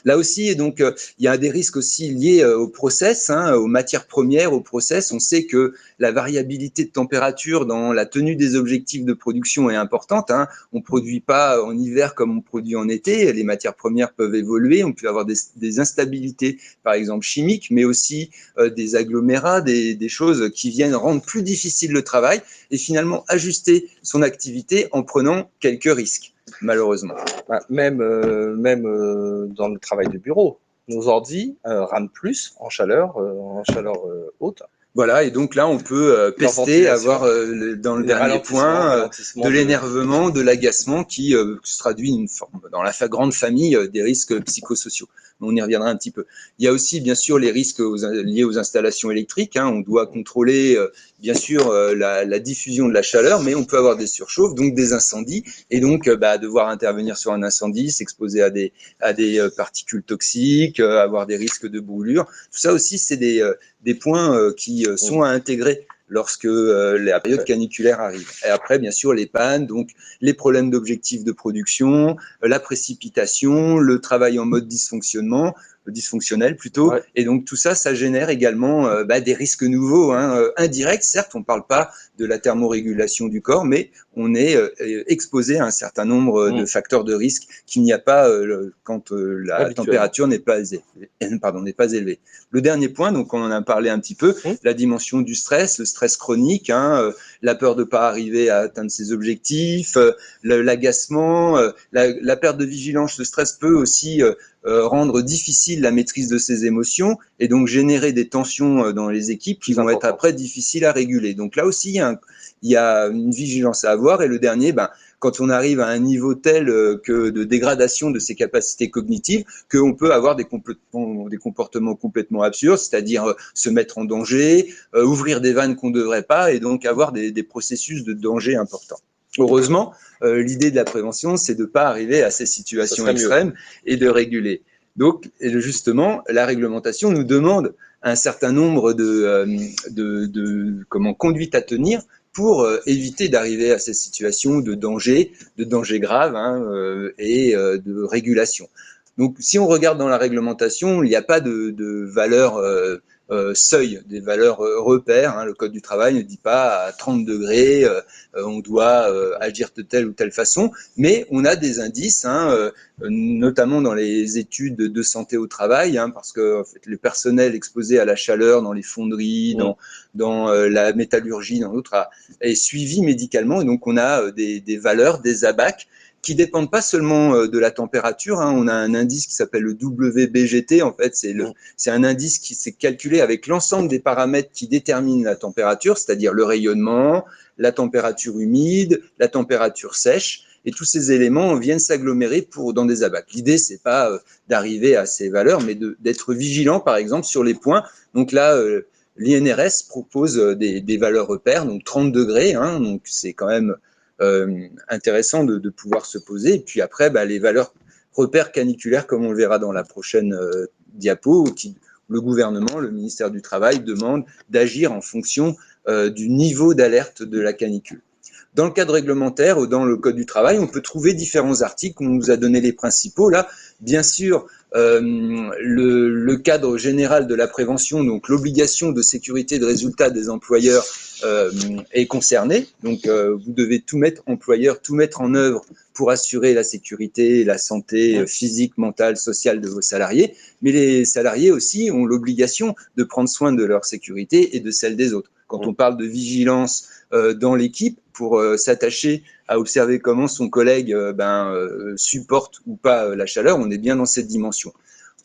Là aussi, et donc, il y a des risques aussi liés au process, aux matières premières, au process. On sait que la variabilité de température dans la tenue des objectifs de production est importante. On ne produit pas en hiver comme on produit en été. Les matières premières peuvent évoluer. On peut avoir des instabilités, par exemple chimiques, mais aussi des agglomérats, des choses qui viennent rendre plus difficile le travail et finalement ajuster son activité en prenant quelques risques, malheureusement. Même dans le travail de bureau, nos ordi rament plus en chaleur haute. Voilà, et donc là, on peut pester, avoir dans le dernier point de l'énervement, de l'agacement qui se traduit dans la grande famille des risques psychosociaux. On y reviendra un petit peu. Il y a aussi, bien sûr, les risques liés aux installations électriques. On doit contrôler, bien sûr, la diffusion de la chaleur, mais on peut avoir des surchauffes, donc des incendies, et donc devoir intervenir sur un incendie, s'exposer à des particules toxiques, avoir des risques de brûlure. Tout ça aussi, c'est des points qui sont à intégrer lorsque la période caniculaire arrive. Et après, bien sûr, les pannes, donc les problèmes d'objectifs de production, la précipitation, le travail en mode dysfonctionnel plutôt. Et donc tout ça, ça génère également des risques nouveaux, indirects. Certes, on ne parle pas de la thermorégulation du corps, mais on est exposé à un certain nombre de facteurs de risque qu'il n'y a pas quand la température n'est pas élevée. Le dernier point, donc on en a parlé un petit peu, la dimension du stress, le stress chronique, la peur de ne pas arriver à atteindre ses objectifs, l'agacement, la perte de vigilance, le stress peut aussi rendre difficile la maîtrise de ses émotions et donc générer des tensions dans les équipes qui vont être après difficiles à réguler. Donc là aussi, il y a une vigilance à avoir. Et le dernier, quand on arrive à un niveau tel que de dégradation de ses capacités cognitives, qu'on peut avoir des comportements complètement absurdes, c'est-à-dire se mettre en danger, ouvrir des vannes qu'on ne devrait pas, et donc avoir des processus de danger importants. Heureusement, l'idée de la prévention, c'est de ne pas arriver à ces situations extrêmes et de réguler. Donc, justement, la réglementation nous demande un certain nombre conduites à tenir pour éviter d'arriver à ces situations de danger grave et de régulation. Donc, si on regarde dans la réglementation, il n'y a pas de valeur seuil, des valeurs repères. Hein. Le Code du travail ne dit pas à 30 degrés, on doit agir de telle ou telle façon, mais on a des indices, notamment dans les études de santé au travail, parce que en fait, le personnel exposé à la chaleur dans les fonderies, dans la métallurgie, dans d'autres, est suivi médicalement, et donc on a des valeurs, des ABAC, qui dépendent pas seulement de la température. On a un indice qui s'appelle le WBGT. En fait, c'est un indice qui s'est calculé avec l'ensemble des paramètres qui déterminent la température, c'est-à-dire le rayonnement, la température humide, la température sèche. Et tous ces éléments viennent s'agglomérer dans des ABAC. L'idée, c'est pas d'arriver à ces valeurs, mais d'être vigilant, par exemple, sur les points. Donc là, l'INRS propose des valeurs repères, donc 30 degrés. Donc c'est quand même intéressant de pouvoir se poser. Et puis après, les valeurs repères caniculaires, comme on le verra dans la prochaine diapo, le gouvernement, le ministère du Travail demande d'agir en fonction du niveau d'alerte de la canicule. Dans le cadre réglementaire ou dans le Code du travail, on peut trouver différents articles. On nous a donné les principaux là. Bien sûr, le cadre général de la prévention, donc l'obligation de sécurité de résultat des employeurs est concerné. Donc, vous devez tout mettre, employeur, tout mettre en œuvre pour assurer la sécurité et la santé physique, mentale, sociale de vos salariés. Mais les salariés aussi ont l'obligation de prendre soin de leur sécurité et de celle des autres. Quand on parle de vigilance dans l'équipe pour s'attacher à observer comment son collègue supporte ou pas la chaleur, on est bien dans cette dimension.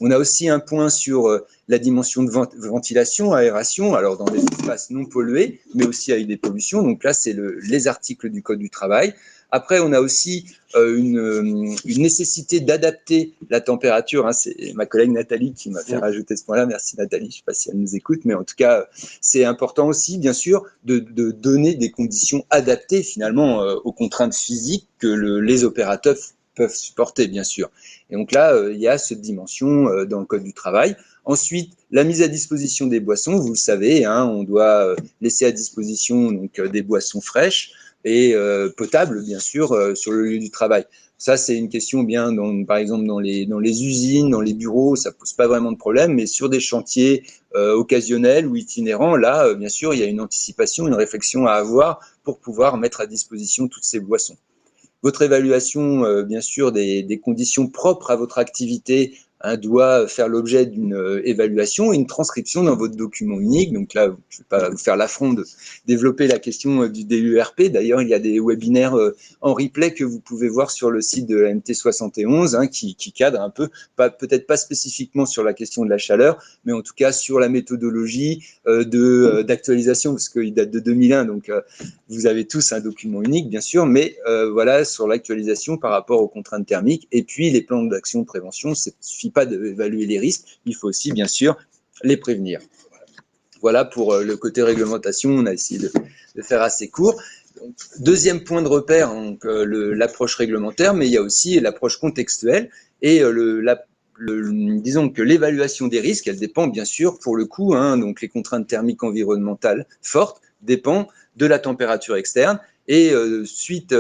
On a aussi un point sur la dimension de ventilation, aération, alors dans des espaces non pollués, mais aussi avec des pollutions. Donc là, c'est les articles du Code du travail. Après, on a aussi une nécessité d'adapter la température. C'est ma collègue Nathalie qui m'a fait rajouter ce point-là. Merci Nathalie, je ne sais pas si elle nous écoute, mais en tout cas, c'est important aussi, bien sûr, de donner des conditions adaptées finalement aux contraintes physiques que les opérateurs peuvent supporter, bien sûr. Et donc là, il y a cette dimension dans le Code du travail. Ensuite, la mise à disposition des boissons, vous le savez, on doit laisser à disposition donc, des boissons fraîches et potables, bien sûr, sur le lieu du travail. Ça, c'est une question bien, par exemple, dans les usines, dans les bureaux, ça ne pose pas vraiment de problème, mais sur des chantiers occasionnels ou itinérants, là, bien sûr, il y a une anticipation, une réflexion à avoir pour pouvoir mettre à disposition toutes ces boissons. Votre évaluation, bien sûr, des conditions propres à votre activité doit faire l'objet d'une évaluation et une transcription dans votre document unique. Donc là, je ne vais pas vous faire l'affront de développer la question du DURP. D'ailleurs, il y a des webinaires en replay que vous pouvez voir sur le site de la MT71 qui cadrent un peu, peut-être pas spécifiquement sur la question de la chaleur, mais en tout cas sur la méthodologie d'actualisation, parce qu'il date de 2001. Donc, vous avez tous un document unique, bien sûr, mais voilà, sur l'actualisation par rapport aux contraintes thermiques et puis les plans d'action de prévention. Il ne suffit pas d'évaluer les risques, il faut aussi, bien sûr, les prévenir. Voilà pour le côté réglementation, on a essayé de faire assez court. Donc, deuxième point de repère, l'approche réglementaire, mais il y a aussi l'approche contextuelle et disons que l'évaluation des risques, elle dépend bien sûr pour le coup, donc les contraintes thermiques environnementales fortes dépendent de la température externe. Et suite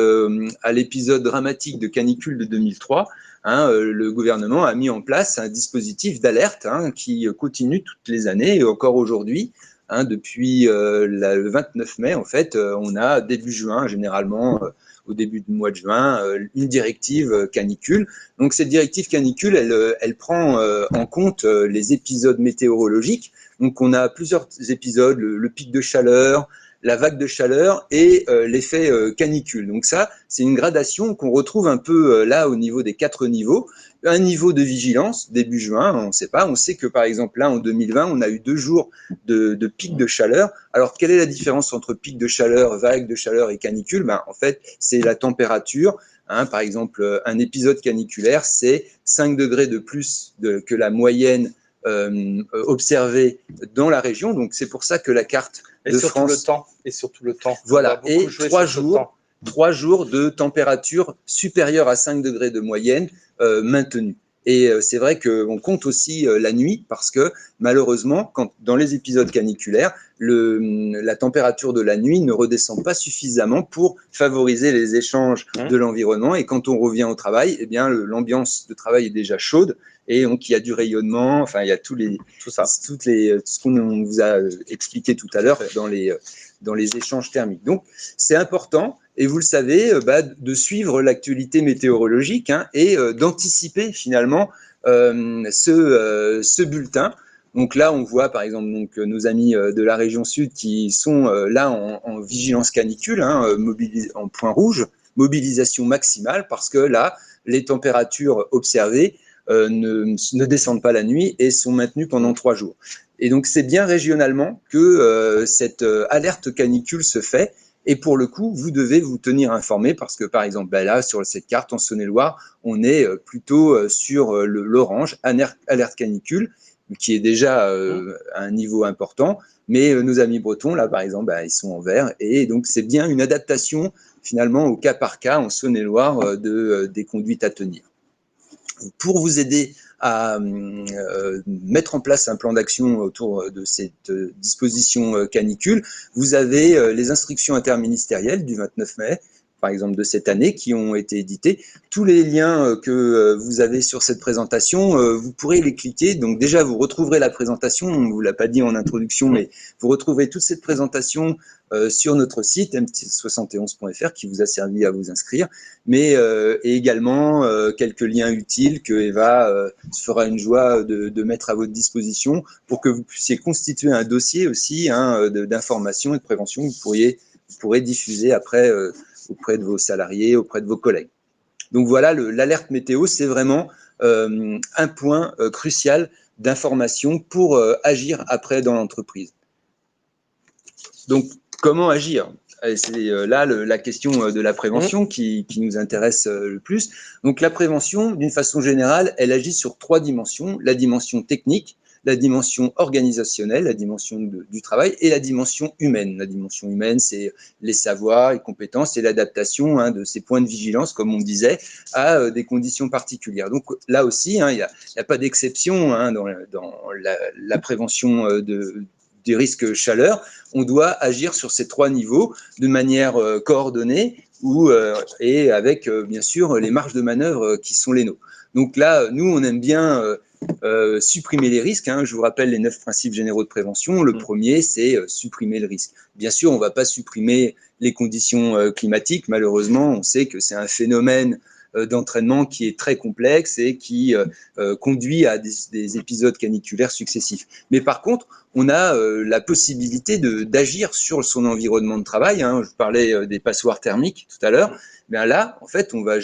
à l'épisode dramatique de canicule de 2003, le gouvernement a mis en place un dispositif d'alerte qui continue toutes les années et encore aujourd'hui. Depuis le 29 mai, en fait, on a début juin, généralement au début du mois de juin, une directive canicule. Donc cette directive canicule, elle prend en compte les épisodes météorologiques. Donc on a plusieurs épisodes, le pic de chaleur, la vague de chaleur et l'effet canicule. Donc ça, c'est une gradation qu'on retrouve un peu là au niveau des 4 niveaux. Un niveau de vigilance, début juin, on ne sait pas. On sait que par exemple là, en 2020, on a eu 2 jours de pic de chaleur. Alors, quelle est la différence entre pic de chaleur, vague de chaleur et canicule ? En fait, c'est la température. Par exemple, un épisode caniculaire, c'est 5 degrés de plus que la moyenne observée dans la région. Donc, c'est pour ça que la carte de France… Et surtout le temps. Voilà, et 3 jours de température supérieure à 5 degrés de moyenne maintenue. Et c'est vrai qu'on compte aussi la nuit parce que malheureusement, dans les épisodes caniculaires, la température de la nuit ne redescend pas suffisamment pour favoriser les échanges de l'environnement. Et quand on revient au travail, eh bien, l'ambiance de travail est déjà chaude. Et donc, il y a du rayonnement, enfin, il y a tout ce qu'on vous a expliqué tout à l'heure dans les échanges thermiques. Donc, c'est important, et vous le savez, de l'actualité météorologique et d'anticiper finalement ce bulletin. Donc là, on voit par exemple nos amis de la région sud qui sont là en vigilance canicule, en point rouge, mobilisation maximale, parce que là, les températures observées ne descendent pas la nuit et sont maintenues pendant 3 jours. Et donc, c'est bien régionalement que cette alerte canicule se fait. Et pour le coup, vous devez vous tenir informé parce que, par exemple, là, sur cette carte, en Saône-et-Loire, on est plutôt sur l'orange, alerte canicule, qui est déjà à un niveau important. Mais nos amis bretons, là, par exemple, ils sont en vert. Et donc, c'est bien une adaptation, finalement, au cas par cas, en Saône-et-Loire, des conduites à tenir. Pour vous aider à mettre en place un plan d'action autour de cette disposition canicule, vous avez les instructions interministérielles du 29 mai, par exemple de cette année, qui ont été éditées. Tous les liens que vous avez sur cette présentation, vous pourrez les cliquer. Donc déjà, vous retrouverez la présentation, on ne vous l'a pas dit en introduction, mais vous retrouverez toute cette présentation sur notre site mt71.fr qui vous a servi à vous inscrire, mais et également quelques liens utiles que Eva se fera une joie de mettre à votre disposition pour que vous puissiez constituer un dossier aussi d'information et de prévention que vous pourrez diffuser après auprès de vos salariés, auprès de vos collègues. Donc voilà, l'alerte météo, c'est vraiment un point crucial d'information pour agir après dans l'entreprise. Donc, comment agir? C'est là la question de la prévention qui nous intéresse le plus. Donc, la prévention, d'une façon générale, elle agit sur 3 dimensions. La dimension technique, la dimension organisationnelle, la dimension du travail, et la dimension humaine. La dimension humaine, c'est les savoirs, les compétences et l'adaptation de ces points de vigilance, comme on disait, à des conditions particulières. Donc là aussi, il n'y a pas d'exception dans la prévention des risques chaleur. On doit agir sur ces 3 niveaux de manière coordonnée et avec, bien sûr, les marges de manœuvre qui sont les nôtres. Donc là, nous, on aime bien supprimer les risques. Je vous rappelle les 9 principes généraux de prévention. Le premier, c'est supprimer le risque. Bien sûr, on ne va pas supprimer les conditions climatiques. Malheureusement, on sait que c'est un phénomène d'entraînement qui est très complexe et qui conduit à des épisodes caniculaires successifs. Mais par contre, on a la possibilité d'agir sur son environnement de travail. Je parlais des passoires thermiques tout à l'heure. Bien là, en fait, on va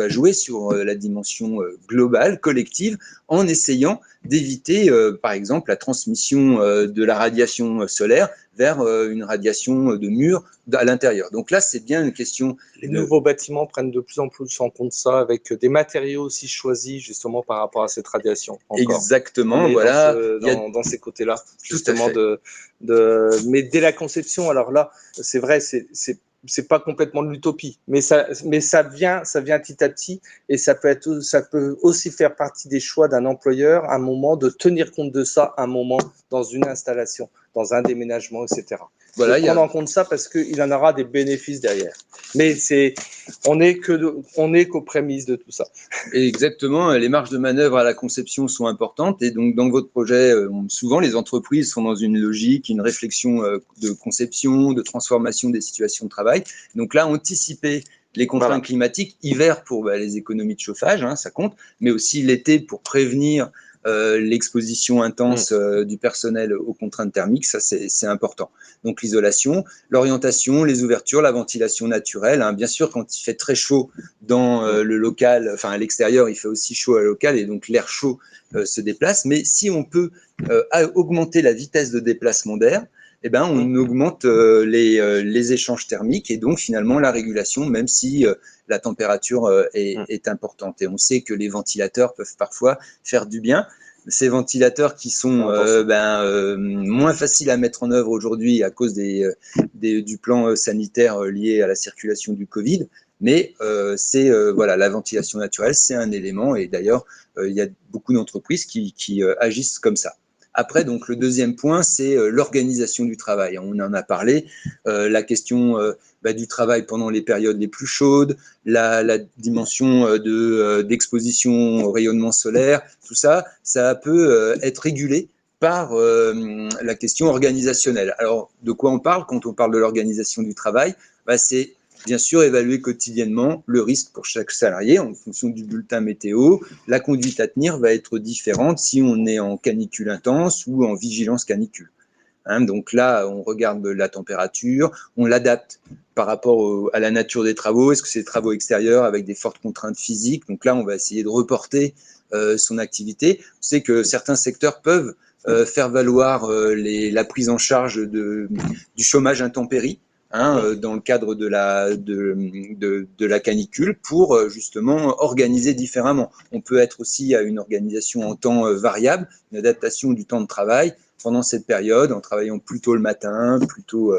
jouer sur la dimension globale, collective, en essayant d'éviter, par exemple, la transmission de la radiation solaire vers une radiation de mur à l'intérieur. Donc là, c'est bien une question. Les nouveaux bâtiments prennent de plus en plus en compte ça, avec des matériaux aussi choisis justement par rapport à cette radiation. Encore. Exactement, voilà. Dans ces côtés-là, justement mais dès la conception, alors là, c'est vrai, c'est pas complètement de l'utopie, mais ça vient petit à petit, et ça peut aussi faire partie des choix d'un employeur, à un moment, de tenir compte de ça, à un moment, dans une installation, dans un déménagement, etc. Voilà, prendre en compte ça parce qu'il en aura des bénéfices derrière. Mais on n'est qu'aux prémices de tout ça. Et exactement, les marges de manœuvre à la conception sont importantes, et donc dans votre projet, souvent les entreprises sont dans une logique, une réflexion de conception, de transformation des situations de travail. Donc là, anticiper les contraintes climatiques, hiver pour les économies de chauffage, ça compte, mais aussi l'été pour prévenir l'exposition intense du personnel aux contraintes thermiques, ça c'est important. Donc l'isolation, l'orientation, les ouvertures, la ventilation naturelle. Bien sûr, quand il fait très chaud dans le local, enfin à l'extérieur, il fait aussi chaud à local, et donc l'air chaud se déplace. Mais si on peut augmenter la vitesse de déplacement d'air, on augmente les échanges thermiques, et donc finalement la régulation, même si la température est importante. Et on sait que les ventilateurs peuvent parfois faire du bien. Ces ventilateurs qui sont moins faciles à mettre en œuvre aujourd'hui à cause du plan sanitaire lié à la circulation du Covid, Mais voilà, la ventilation naturelle, c'est un élément, et d'ailleurs, il y a beaucoup d'entreprises qui agissent comme ça. Après, donc, le deuxième point, c'est l'organisation du travail. On en a parlé, la question du travail pendant les périodes les plus chaudes, la dimension d'exposition au rayonnement solaire, tout ça, ça peut être régulé par la question organisationnelle. Alors, de quoi on parle quand on parle de l'organisation du travail? C'est bien sûr évaluer quotidiennement le risque pour chaque salarié en fonction du bulletin météo. La conduite à tenir va être différente si on est en canicule intense ou en vigilance canicule. Donc là, on regarde la température, on l'adapte par rapport à la nature des travaux. Est-ce que c'est des travaux extérieurs avec des fortes contraintes physiques? Donc là, on va essayer de reporter son activité. On sait que certains secteurs peuvent faire valoir la prise en charge du chômage intempérie dans le cadre de la canicule pour justement organiser différemment. On peut être aussi à une organisation en temps variable, une adaptation du temps de travail pendant cette période, en travaillant plus tôt le matin, plutôt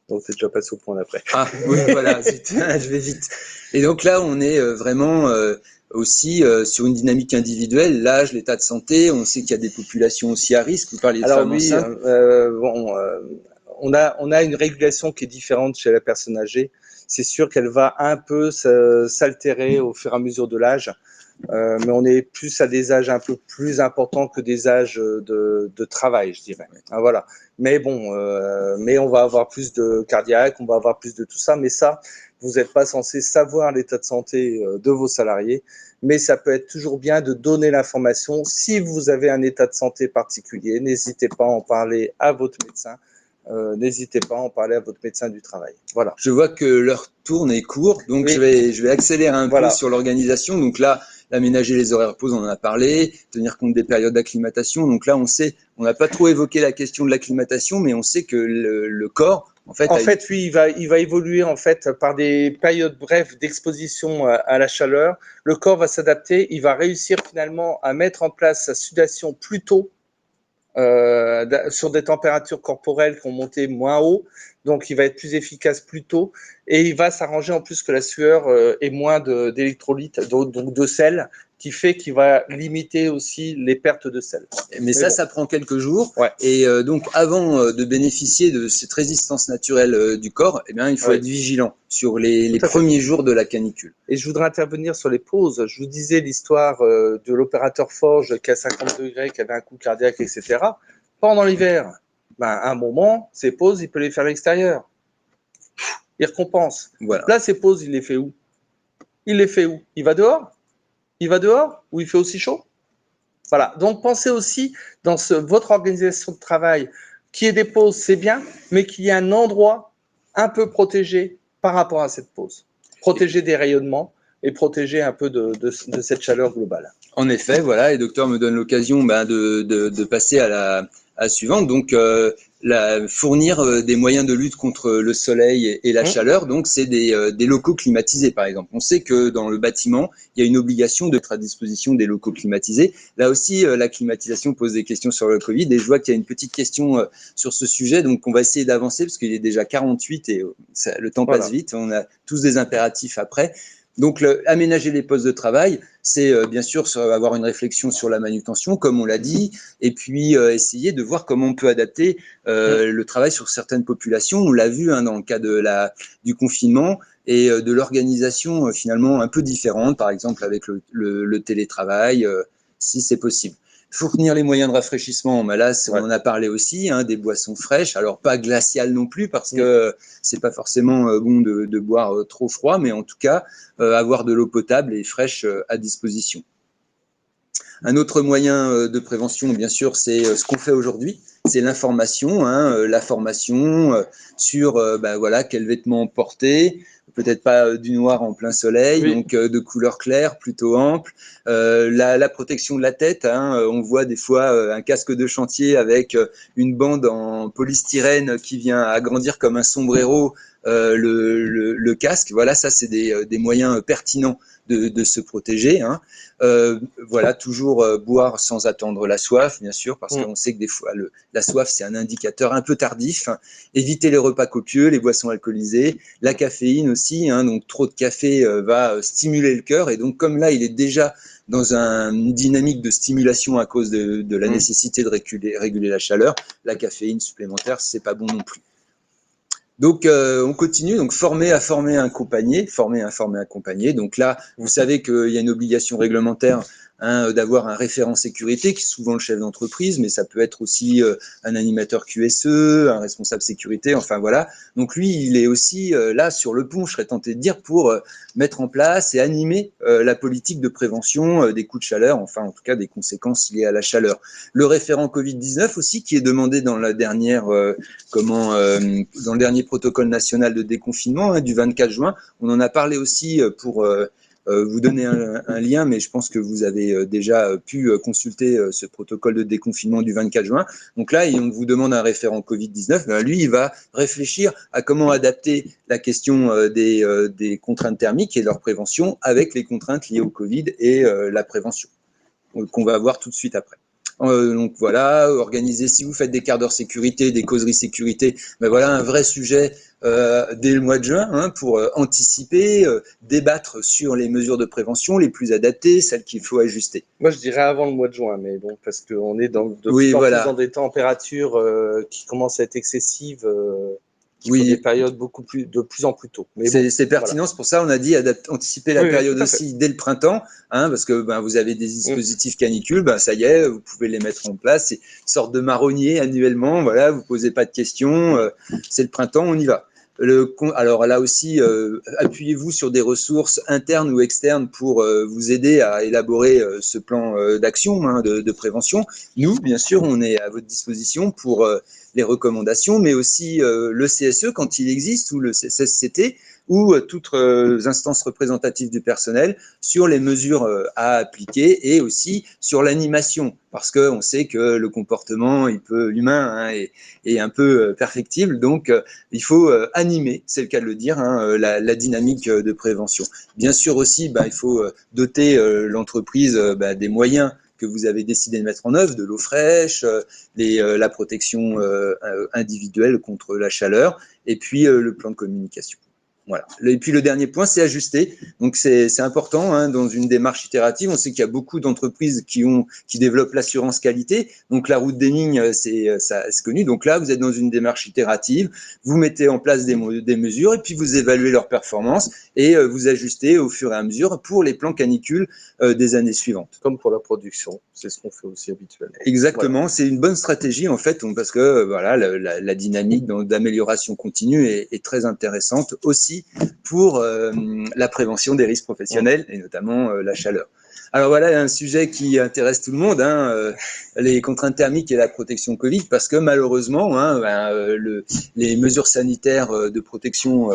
Donc, c'est déjà passé au point d'après. Ah oui, voilà, je vais vite. Et donc là, on est vraiment aussi sur une dynamique individuelle, l'âge, l'état de santé. On sait qu'il y a des populations aussi à risque. Vous parliez de femmes enceintes. On a une régulation qui est différente chez la personne âgée. C'est sûr qu'elle va un peu s'altérer au fur et à mesure de l'âge. Mais on est plus à des âges un peu plus importants que des âges de travail, je dirais. Voilà. Mais bon, mais on va avoir plus de cardiaque, on va avoir plus de tout ça. Mais ça, vous n'êtes pas censé savoir l'état de santé de vos salariés. Mais ça peut être toujours bien de donner l'information. Si vous avez un état de santé particulier, n'hésitez pas à en parler à votre médecin. N'hésitez pas à en parler à votre médecin du travail. Voilà. Je vois que l'heure tourne et court, donc oui. je vais accélérer un peu sur l'organisation. Donc là, aménager les horaires de pause, on en a parlé, tenir compte des périodes d'acclimatation. Donc là, on sait, on n'a pas trop évoqué la question de l'acclimatation, mais on sait que le corps, en fait, oui, il va évoluer en fait par des périodes brèves d'exposition à la chaleur. Le corps va s'adapter, il va réussir finalement à mettre en place sa sudation plus tôt. Sur des températures corporelles qui ont monté moins haut, donc il va être plus efficace plus tôt, et il va s'arranger en plus que la sueur ait moins d'électrolytes, donc de sel, qui fait qu'il va limiter aussi les pertes de sel. Mais ça prend quelques jours. Ouais. Et donc, avant de bénéficier de cette résistance naturelle du corps, eh bien, il faut être vigilant sur les premiers jours de la canicule. Et je voudrais intervenir sur les pauses. Je vous disais l'histoire de l'opérateur forge qui a 50 degrés, qui avait un coup cardiaque, etc. Pendant l'hiver, à un moment, ces pauses, il peut les faire à l'extérieur. Il récompense. Voilà. Là, ces pauses, il les fait où? Il les fait où? Il va dehors? Il va dehors où il fait aussi chaud? Voilà. Donc, pensez aussi dans votre organisation de travail qu'il y ait des pauses, c'est bien, mais qu'il y ait un endroit un peu protégé par rapport à cette pause. Protéger des rayonnements et protéger un peu de cette chaleur globale. En effet, voilà, et docteur me donne l'occasion de passer à la suivante. Donc, fournir des moyens de lutte contre le soleil et la chaleur. Donc, c'est des locaux climatisés, par exemple. On sait que dans le bâtiment, il y a une obligation d'être à disposition des locaux climatisés. Là aussi, la climatisation pose des questions sur le Covid, et je vois qu'il y a une petite question sur ce sujet. Donc, on va essayer d'avancer parce qu'il est déjà 48 et le temps passe vite. On a tous des impératifs après. Donc, aménager les postes de travail, c'est bien sûr avoir une réflexion sur la manutention, comme on l'a dit, et puis essayer de voir comment on peut adapter le travail sur certaines populations. On l'a vu dans le cas du confinement et de l'organisation finalement un peu différente, par exemple avec le télétravail, si c'est possible. Fournir les moyens de rafraîchissement, là, on en a parlé aussi, des boissons fraîches, alors pas glaciales non plus, parce que c'est pas forcément bon de boire trop froid, mais en tout cas, avoir de l'eau potable et fraîche à disposition. Un autre moyen de prévention, bien sûr, c'est ce qu'on fait aujourd'hui, c'est l'information, la formation sur quels vêtements porter, peut-être pas du noir en plein soleil, donc de couleur claire, plutôt ample. La protection de la tête, on voit des fois un casque de chantier avec une bande en polystyrène qui vient agrandir comme un sombrero le casque. Voilà, ça c'est des moyens pertinents de se protéger. Voilà, toujours boire sans attendre la soif, bien sûr, parce qu'on sait que des fois la soif c'est un indicateur un peu tardif. Éviter les repas copieux, les boissons alcoolisées, la caféine aussi, hein, donc trop de café va stimuler le cœur, et donc comme là il est déjà dans une dynamique de stimulation à cause de la nécessité de réguler la chaleur, la caféine supplémentaire, c'est pas bon non plus. Donc, on continue, donc former, accompagner. Donc là, vous savez qu'il y a une obligation réglementaire d'avoir un référent sécurité, qui est souvent le chef d'entreprise, mais ça peut être aussi un animateur QSE, un responsable sécurité, enfin voilà. Donc lui, il est aussi là sur le pont, je serais tenté de dire, pour mettre en place et animer la politique de prévention des coups de chaleur, enfin en tout cas des conséquences liées à la chaleur. Le référent Covid-19 aussi, qui est demandé dans la dernière, dans le dernier protocole national de déconfinement du 24 juin. On en a parlé aussi pour vous donner un lien, mais je pense que vous avez déjà pu consulter ce protocole de déconfinement du 24 juin. Donc là, on vous demande un référent Covid-19. Ben lui, il va réfléchir à comment adapter la question des contraintes thermiques et leur prévention avec les contraintes liées au Covid et la prévention qu'on va voir tout de suite après. Donc voilà, organiser, si vous faites des quarts d'heure sécurité, des causeries sécurité, ben voilà un vrai sujet dès le mois de juin pour anticiper, débattre sur les mesures de prévention les plus adaptées, celles qu'il faut ajuster. Moi, je dirais avant le mois de juin, mais bon, parce qu'on est de plus en plus dans des températures qui commencent à être excessives. Des périodes de plus en plus tôt. C'est pertinent, c'est pour ça on a dit anticiper la période aussi dès le printemps, parce que vous avez des dispositifs canicules, ça y est, vous pouvez les mettre en place. C'est une sorte de marronnier annuellement, voilà, vous posez pas de questions, c'est le printemps, on y va. Alors là aussi, appuyez-vous sur des ressources internes ou externes pour vous aider à élaborer ce plan d'action de prévention. Nous, bien sûr, on est à votre disposition pour les recommandations, mais aussi le CSE quand il existe, ou le CSCT, ou toutes instances représentatives du personnel sur les mesures à appliquer et aussi sur l'animation, parce qu'on sait que le comportement humain est un peu perfectible, donc il faut animer, c'est le cas de le dire, la dynamique de prévention. Bien sûr aussi, il faut doter l'entreprise des moyens que vous avez décidé de mettre en œuvre, de l'eau fraîche, la protection individuelle contre la chaleur, et puis le plan de communication. Voilà. Et puis le dernier point, c'est ajuster. Donc c'est important dans une démarche itérative. On sait qu'il y a beaucoup d'entreprises qui développent l'assurance qualité. Donc la route des lignes, c'est connu. Donc là, vous êtes dans une démarche itérative. Vous mettez en place des mesures et puis vous évaluez leur performance et vous ajustez au fur et à mesure pour les plans canicules des années suivantes. Comme pour la production, c'est ce qu'on fait aussi habituellement. Exactement, voilà. C'est une bonne stratégie en fait, parce que voilà, la dynamique d'amélioration continue est très intéressante aussi pour la prévention des risques professionnels et notamment la chaleur. Alors voilà un sujet qui intéresse tout le monde, les contraintes thermiques et la protection Covid, parce que malheureusement, les mesures sanitaires de protection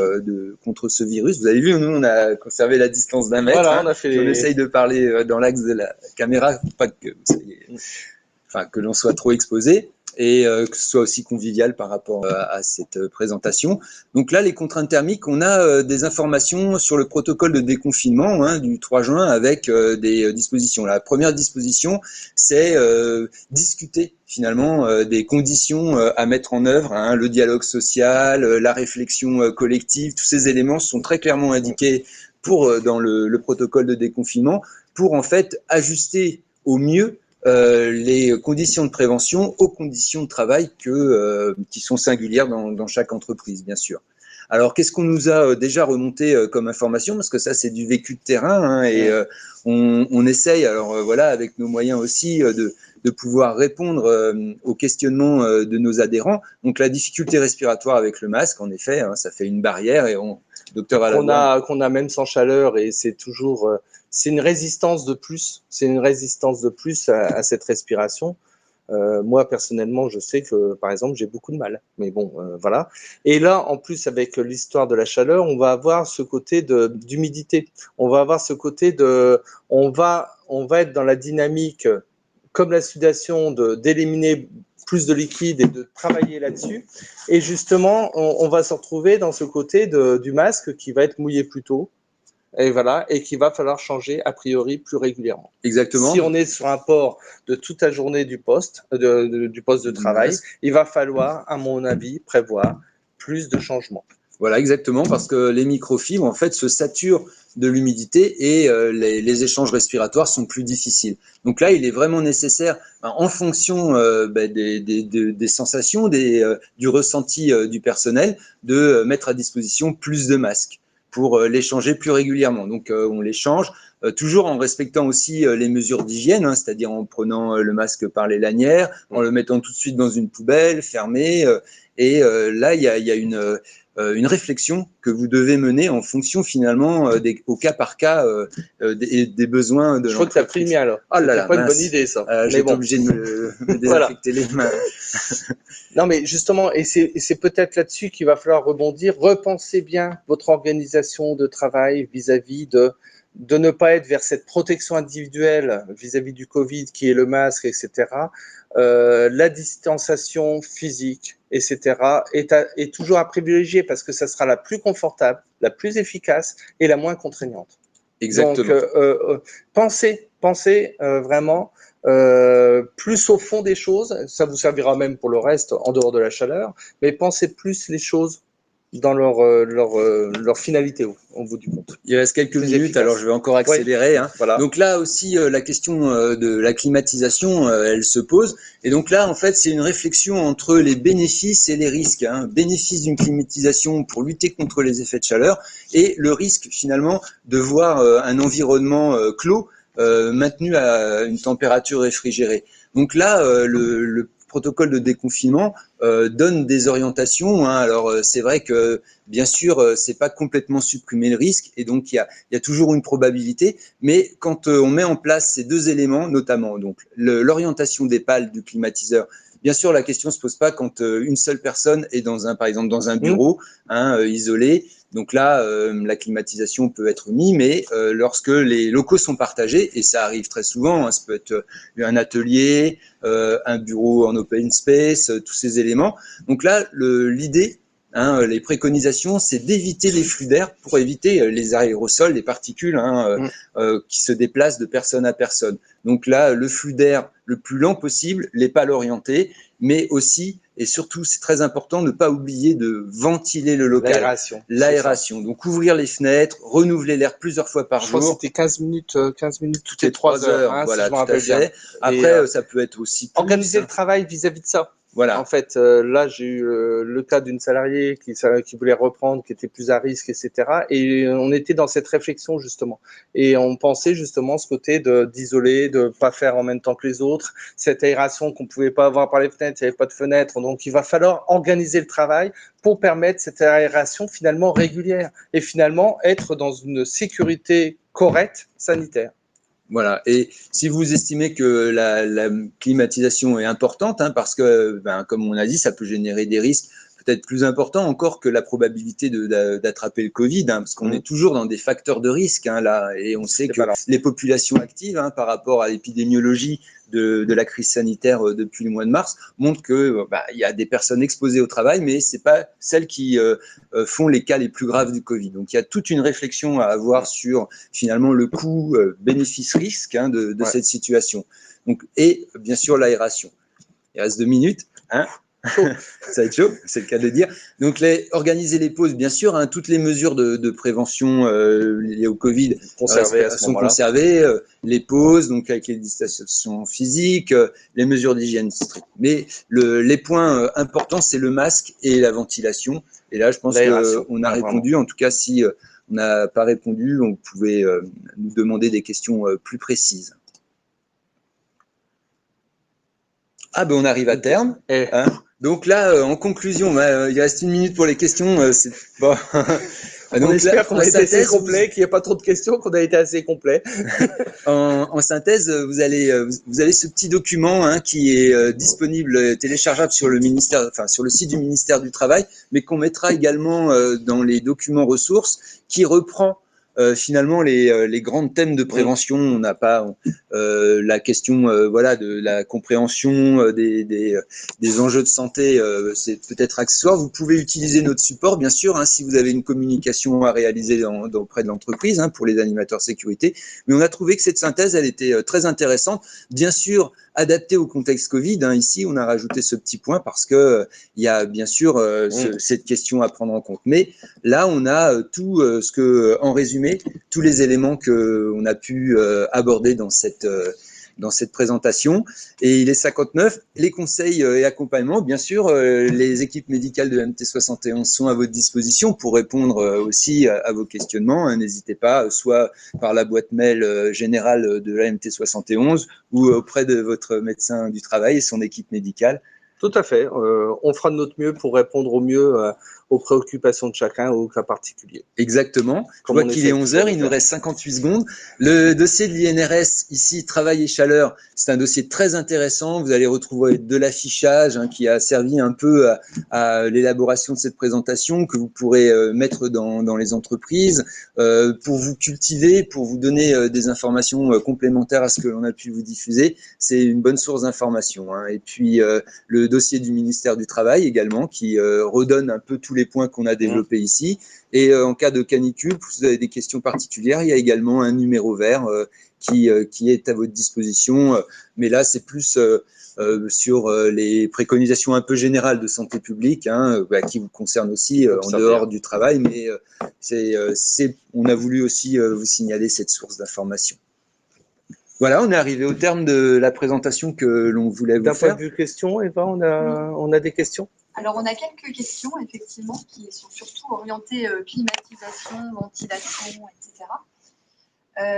contre ce virus, vous avez vu, nous on a conservé la distance d'1 mètre. Voilà, on essaye de parler dans l'axe de la caméra, pour pas que vous soyez, que l'on soit trop exposé, et que ce soit aussi convivial par rapport à cette présentation. Donc là, les contraintes thermiques, on a des informations sur le protocole de déconfinement du 3 juin avec des dispositions. La première disposition, c'est discuter finalement des conditions à mettre en œuvre, le dialogue social, la réflexion collective, tous ces éléments sont très clairement indiqués dans le protocole de déconfinement pour en fait ajuster au mieux les conditions de prévention aux conditions de travail qui sont singulières dans chaque entreprise, bien sûr. Alors, qu'est-ce qu'on nous a déjà remonté comme information? Parce que ça, c'est du vécu de terrain, et on essaye, alors voilà, avec nos moyens aussi, de pouvoir répondre aux questionnements de nos adhérents. Donc, la difficulté respiratoire avec le masque, en effet, ça fait une barrière, et docteur Alain, qu'on a même sans chaleur, et c'est toujours... c'est une résistance de plus. C'est une résistance de plus à cette respiration. Moi, personnellement, je sais que, par exemple, j'ai beaucoup de mal. Mais bon, voilà. Et là, en plus, avec l'histoire de la chaleur, on va avoir ce côté d'humidité. On va avoir ce côté on va être dans la dynamique, comme la sudation, d'éliminer plus de liquide et de travailler là-dessus. Et justement, on va se retrouver dans ce côté du masque qui va être mouillé plus tôt. Et voilà, et qu'il va falloir changer a priori plus régulièrement. Exactement. Si on est sur un port de toute la journée du poste de travail, il va falloir, à mon avis, prévoir plus de changements. Voilà, exactement, parce que les microfibres, en fait, se saturent de l'humidité et les échanges respiratoires sont plus difficiles. Donc là, il est vraiment nécessaire, en fonction des sensations, du ressenti du personnel, de mettre à disposition plus de masques pour les changer plus régulièrement. Donc, on les change, toujours en respectant aussi les mesures d'hygiène, hein, c'est-à-dire en prenant le masque par les lanières, en le mettant tout de suite dans une poubelle fermée. Là, il y a une réflexion que vous devez mener en fonction finalement au cas par cas des besoins de Je crois que tu as pris le mien alors. Oh là là, c'est pas une bonne idée ça. J'étais obligé de me désinfecter les mains. Non mais justement, et c'est peut-être là-dessus qu'il va falloir rebondir. Repensez bien votre organisation de travail vis-à-vis de ne pas être vers cette protection individuelle vis-à-vis du Covid qui est le masque, etc. La distanciation physique, etc. est toujours à privilégier parce que ça sera la plus confortable, la plus efficace et la moins contraignante. Exactement. Donc, pensez vraiment plus au fond des choses. Ça vous servira même pour le reste en dehors de la chaleur, mais pensez plus les choses dans leur finalité au bout du compte. Il reste quelques minutes, efficace. Alors je vais encore accélérer. Hein. Voilà. Donc là aussi, la question de la climatisation, elle se pose. Et donc là, en fait, c'est une réflexion entre les bénéfices et les risques. Hein. Bénéfice d'une climatisation pour lutter contre les effets de chaleur et le risque finalement de voir un environnement clos maintenu à une température réfrigérée. Donc là, le protocole de déconfinement donne des orientations. Hein. Alors c'est vrai que bien sûr c'est pas complètement supprimer le risque et donc il y a toujours une probabilité. Mais quand on met en place ces deux éléments, notamment donc l'orientation des pales du climatiseur. Bien sûr, la question se pose pas quand une seule personne est par exemple dans un bureau isolé. Donc là, la climatisation peut être mise, mais lorsque les locaux sont partagés, et ça arrive très souvent, hein, ça peut être un atelier, un bureau en open space, tous ces éléments. Donc là, l'idée, les préconisations, c'est d'éviter les flux d'air pour éviter les aérosols, les particules qui se déplacent de personne à personne. Donc là, le flux d'air le plus lent possible, les pales orientées, mais aussi et surtout, c'est très important de ne pas oublier de ventiler le local. L'aération. Donc, ouvrir les fenêtres, renouveler l'air plusieurs fois par jour. Je crois que c'était 15 minutes toutes les 3 heures. Hein, voilà, si je me rappelle bien. Après, ça peut être aussi plus, organiser le travail vis-à-vis de ça. Voilà. En fait, là, j'ai eu le cas d'une salariée qui voulait reprendre, qui était plus à risque, etc. Et on était dans cette réflexion, justement. Et on pensait, justement, ce côté d'isoler, de pas faire en même temps que les autres, cette aération qu'on pouvait pas avoir par les fenêtres, il n'y avait pas de fenêtres. Donc, il va falloir organiser le travail pour permettre cette aération finalement régulière et finalement être dans une sécurité correcte sanitaire. Voilà. Et si vous estimez que la climatisation est importante, parce que, comme on a dit, ça peut générer des risques peut-être plus importants encore que la probabilité d'attraper le Covid, parce qu'on est toujours dans des facteurs de risque là, et on sait que les populations actives, par rapport à l'épidémiologie de la crise sanitaire depuis le mois de mars, montrent que il y a des personnes exposées au travail, mais c'est pas celles qui font les cas les plus graves du Covid. Donc il y a toute une réflexion à avoir sur finalement le coût bénéfice-risque de cette situation. Donc, et bien sûr l'aération. Il reste 2 minutes. Ça va être chaud, c'est le cas de dire. Donc, organiser les pauses, bien sûr, toutes les mesures de prévention liées au Covid sont conservées. Les pauses, donc avec les distanciations physiques, les mesures d'hygiène strictes. Mais les points importants, c'est le masque et la ventilation. Et là, je pense qu'on a répondu. En tout cas, si on n'a pas répondu, vous pouvez nous demander des questions plus précises. On arrive à terme. Donc là, en conclusion, il reste 1 minute pour les questions. Bon. On espère qu'on a été assez complet, qu'il n'y a pas trop de questions, qu'on a été assez complet. En synthèse, vous avez ce petit document qui est disponible, téléchargeable sur le site du ministère du Travail, mais qu'on mettra également dans les documents ressources, qui reprend finalement les grands thèmes de prévention. On n'a pas la question de la compréhension des enjeux de santé, c'est peut-être accessoire. Vous pouvez utiliser notre support, bien sûr, si vous avez une communication à réaliser auprès de l'entreprise, pour les animateurs sécurité. Mais on a trouvé que cette synthèse, elle était très intéressante. Bien sûr, adapté au contexte Covid. Hein. Ici, on a rajouté ce petit point parce que il y a bien sûr cette question à prendre en compte. Mais là, on a tout ce que, en résumé, tous les éléments que on a pu aborder dans cette présentation. Et il est 59. Les conseils et accompagnements, bien sûr, les équipes médicales de la MT71 sont à votre disposition pour répondre aussi à vos questionnements. N'hésitez pas, soit par la boîte mail générale de la MT71 ou auprès de votre médecin du travail et son équipe médicale. Tout à fait. On fera de notre mieux pour répondre au mieux aux préoccupations de chacun, aux cas particuliers. Exactement. Je vois qu'il est 11h, il nous reste 58 secondes. Le dossier de l'INRS, ici, travail et chaleur, c'est un dossier très intéressant. Vous allez retrouver de l'affichage qui a servi un peu à l'élaboration de cette présentation, que vous pourrez mettre dans les entreprises pour vous cultiver, pour vous donner des informations complémentaires à ce que l'on a pu vous diffuser. C'est une bonne source d'information. Hein. Et puis, le dossier du ministère du Travail également, qui redonne un peu tous les points qu'on a développés ici. Et en cas de canicule, si vous avez des questions particulières, il y a également un numéro vert qui est à votre disposition. Mais là, c'est plus sur les préconisations un peu générales de santé publique, hein, qui vous concernent aussi en dehors du travail. Mais on a voulu aussi vous signaler cette source d'information. Voilà, on est arrivé au terme de la présentation que l'on voulait vous faire. D'un point de vue questions, Eva, on a des questions? Alors, on a quelques questions, effectivement, qui sont surtout orientées climatisation, ventilation, etc.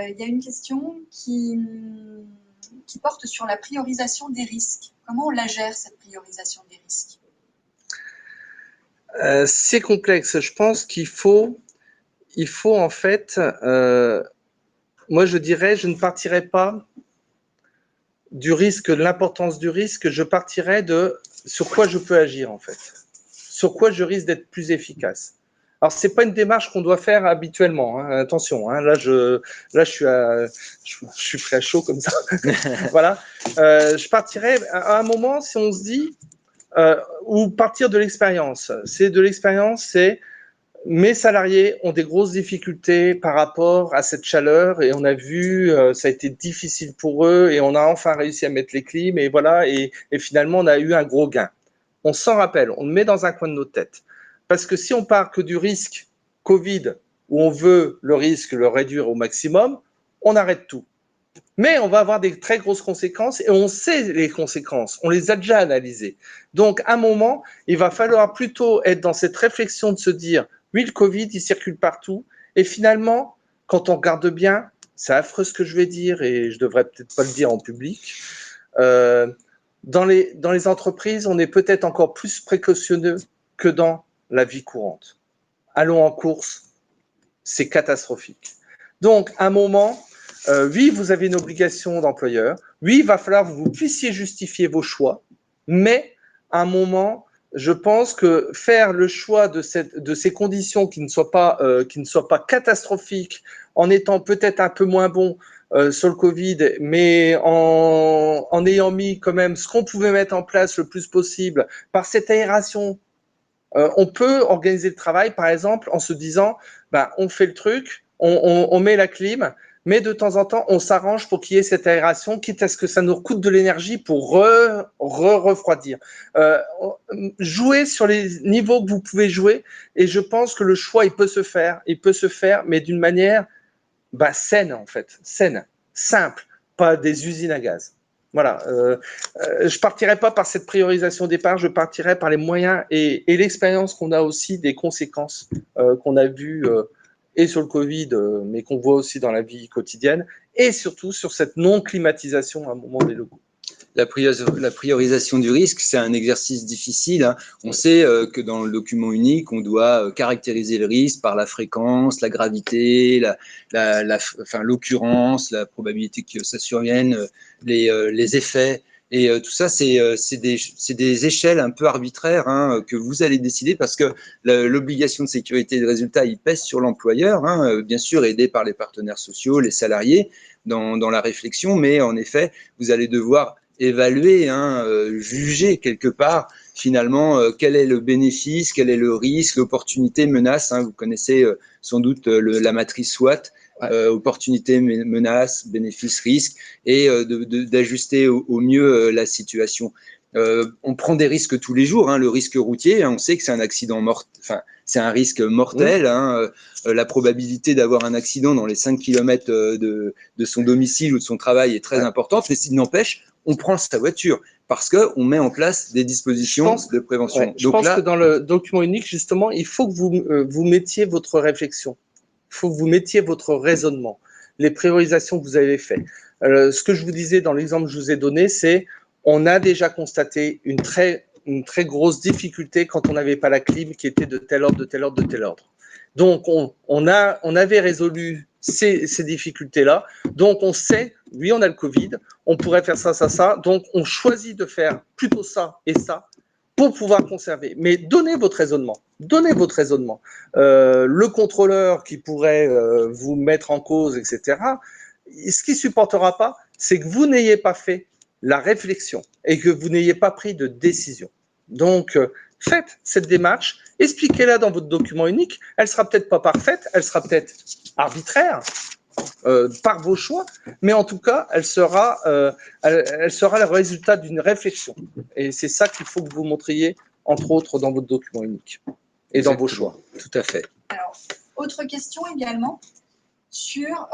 Il y a une question qui porte sur la priorisation des risques. Comment on la gère, cette priorisation des risques? C'est complexe. Je pense qu'il faut en fait, moi je dirais, je ne partirais pas du risque, de l'importance du risque, je partirais de sur quoi je peux agir en fait, sur quoi je risque d'être plus efficace. Alors c'est pas une démarche qu'on doit faire habituellement, hein. Attention, hein. Là je suis prêt à chaud comme ça. Voilà, je partirais à un moment si on se dit ou partir de l'expérience. C'est mes salariés ont des grosses difficultés par rapport à cette chaleur et on a vu, ça a été difficile pour eux et on a enfin réussi à mettre les clims et voilà, et finalement on a eu un gros gain. On s'en rappelle, on le met dans un coin de notre tête. Parce que si on part que du risque Covid, où on veut le risque le réduire au maximum, on arrête tout. Mais on va avoir des très grosses conséquences et on sait les conséquences, on les a déjà analysées. Donc à un moment, il va falloir plutôt être dans cette réflexion de se dire oui, le Covid, il circule partout. Et finalement, quand on regarde bien, c'est affreux ce que je vais dire et je devrais peut-être pas le dire en public. Dans les entreprises, on est peut-être encore plus précautionneux que dans la vie courante. Allons en course, c'est catastrophique. Donc, à un moment, oui, vous avez une obligation d'employeur. Oui, il va falloir que vous puissiez justifier vos choix. Mais, à un moment, je pense que faire le choix de ces conditions qui ne soient pas catastrophiques, en étant peut-être un peu moins bon sur le Covid, mais en ayant mis quand même ce qu'on pouvait mettre en place le plus possible par cette aération, on peut organiser le travail, par exemple, en se disant, on fait le truc, on met la clim, mais de temps en temps, on s'arrange pour qu'il y ait cette aération, quitte à ce que ça nous coûte de l'énergie pour refroidir. Jouez sur les niveaux que vous pouvez jouer, et je pense que le choix, il peut se faire, mais d'une manière saine, en fait, saine, simple, pas des usines à gaz. Voilà, je partirai pas par cette priorisation au départ, je partirai par les moyens et l'expérience qu'on a aussi des conséquences qu'on a vues et sur le Covid, mais qu'on voit aussi dans la vie quotidienne, et surtout sur cette non-climatisation à un moment des locaux. La priorisation du risque, c'est un exercice difficile. Hein. On sait que dans le document unique, on doit caractériser le risque par la fréquence, la gravité, l'occurrence, la probabilité que ça survienne, les effets. Et tout ça, c'est des échelles un peu arbitraires que vous allez décider parce que l'obligation de sécurité de résultat, il pèse sur l'employeur, bien sûr aidé par les partenaires sociaux, les salariés dans la réflexion, mais en effet, vous allez devoir évaluer, juger quelque part finalement quel est le bénéfice, quel est le risque, l'opportunité, menace. Vous connaissez sans doute la matrice SWOT. opportunités, menaces, bénéfices, risques, et d'ajuster au mieux la situation. On prend des risques tous les jours, hein, le risque routier, hein, on sait que c'est un accident enfin, c'est un risque mortel. Hein, la probabilité d'avoir un accident dans les 5 km de son domicile ou de son travail est très importante, mais s'il n'empêche, on prend sa voiture parce qu'on met en place des dispositions de prévention. Je pense que dans le document unique, justement, il faut que vous mettiez votre réflexion, il faut que vous mettiez votre raisonnement, les priorisations que vous avez faites. Ce que je vous disais dans l'exemple que je vous ai donné, c'est on a déjà constaté une très grosse difficulté quand on n'avait pas la clim qui était de tel ordre, de tel ordre, de tel ordre. Donc, on avait résolu ces difficultés-là. Donc, on sait, oui, on a le Covid, on pourrait faire ça, ça, ça. Donc, on choisit de faire plutôt ça et ça pour pouvoir conserver. Mais donnez votre raisonnement. Donnez votre raisonnement. Le contrôleur qui pourrait vous mettre en cause, etc., ce qu'il ne supportera pas, c'est que vous n'ayez pas fait la réflexion et que vous n'ayez pas pris de décision. Donc, faites cette démarche, expliquez-la dans votre document unique. Elle sera peut-être pas parfaite, elle sera peut-être arbitraire par vos choix, mais en tout cas, elle sera le résultat d'une réflexion. Et c'est ça qu'il faut que vous montriez, entre autres, dans votre document unique et dans vos choix. Tout à fait. Alors, autre question également sur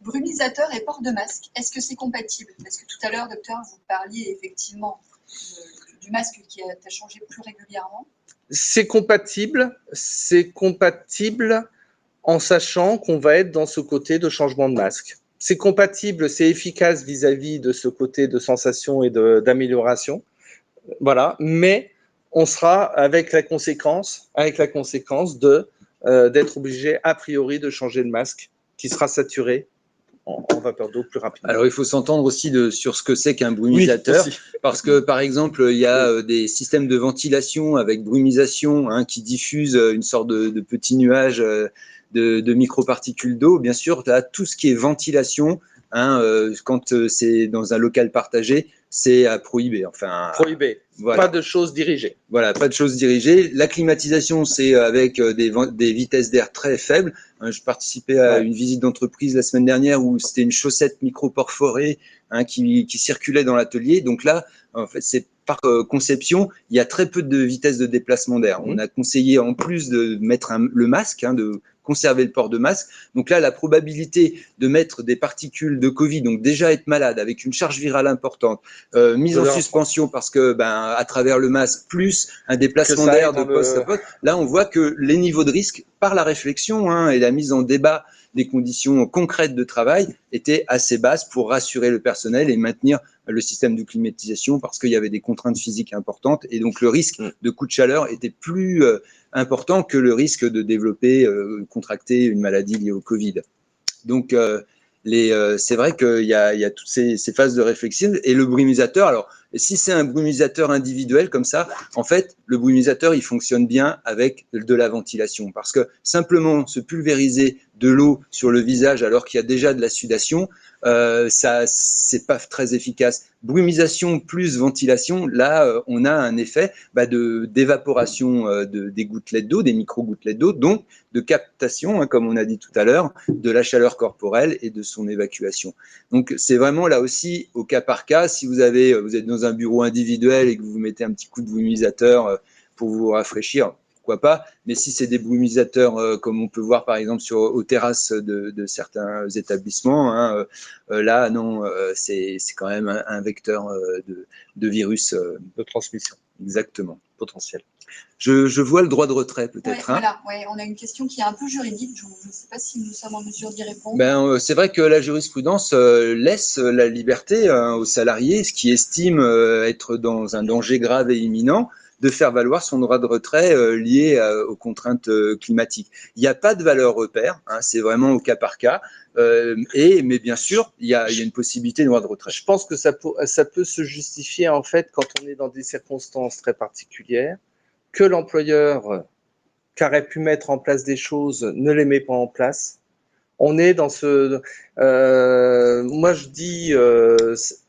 brumisateur et port de masque. Est-ce que c'est compatible? Parce que tout à l'heure, docteur, vous parliez effectivement du masque qui a changé plus régulièrement. C'est compatible en sachant qu'on va être dans ce côté de changement de masque. C'est compatible, c'est efficace vis-à-vis de ce côté de sensation et d'amélioration. Voilà, mais on sera avec la conséquence d'être obligé a priori de changer de masque qui sera saturé en vapeur d'eau plus rapidement. Alors, il faut s'entendre aussi sur ce que c'est qu'un brumisateur, parce que, par exemple, il y a des systèmes de ventilation avec brumisation, hein, qui diffusent une sorte de petits nuages de microparticules d'eau. Bien sûr, là, tout ce qui est ventilation, hein, quand c'est dans un local partagé, c'est à prohiber. Enfin, prohiber. Voilà. Pas de choses dirigées. Voilà, pas de choses dirigées. La climatisation, c'est avec des vitesses d'air très faibles. Je participais à une visite d'entreprise la semaine dernière où c'était une chaussette microperforée, hein, qui circulait dans l'atelier. Donc là, en fait, c'est par conception, il y a très peu de vitesse de déplacement d'air. On a conseillé, en plus de mettre le masque, hein, de conserver le port de masque. Donc là, la probabilité de mettre des particules de Covid, donc déjà être malade avec une charge virale importante, mise en suspension parce que, à travers le masque, plus un déplacement d'air de poste à poste, là, on voit que les niveaux de risque, par la réflexion, hein, et la mise en débat des conditions concrètes de travail, étaient assez basses pour rassurer le personnel et maintenir le système de climatisation parce qu'il y avait des contraintes physiques importantes et donc le risque de coup de chaleur était plus important que le risque de développer, contracter une maladie liée au Covid. Donc, c'est vrai qu'il y a toutes ces phases de réflexion et le brumisateur. Alors, si c'est un brumisateur individuel comme ça, en fait, le brumisateur, il fonctionne bien avec de la ventilation parce que simplement se pulvériser de l'eau sur le visage alors qu'il y a déjà de la sudation, ça, c'est pas très efficace. Brumisation plus ventilation, là, on a un effet d'évaporation des gouttelettes d'eau, des micro-gouttelettes d'eau, donc de captation, hein, comme on a dit tout à l'heure, de la chaleur corporelle et de son évacuation. Donc, c'est vraiment là aussi au cas par cas. Si vous êtes dans un bureau individuel et que vous mettez un petit coup de brumisateur pour vous rafraîchir, pourquoi pas, mais si c'est des brumisateurs comme on peut voir par exemple aux terrasses de certains établissements, hein, là non, c'est quand même un vecteur de virus. De transmission. Exactement, potentiel. Je vois le droit de retrait peut-être. Ouais, voilà, on a une question qui est un peu juridique, je ne sais pas si nous sommes en mesure d'y répondre. C'est vrai que la jurisprudence laisse la liberté aux salariés, ce qui estime être dans un danger grave et imminent, de faire valoir son droit de retrait lié aux contraintes climatiques. Il n'y a pas de valeur repère, hein, c'est vraiment au cas par cas, mais bien sûr, il y a une possibilité de droit de retrait. Je pense que ça peut se justifier en fait quand on est dans des circonstances très particulières, que l'employeur qui aurait pu mettre en place des choses ne les met pas en place. On est dans moi je dis,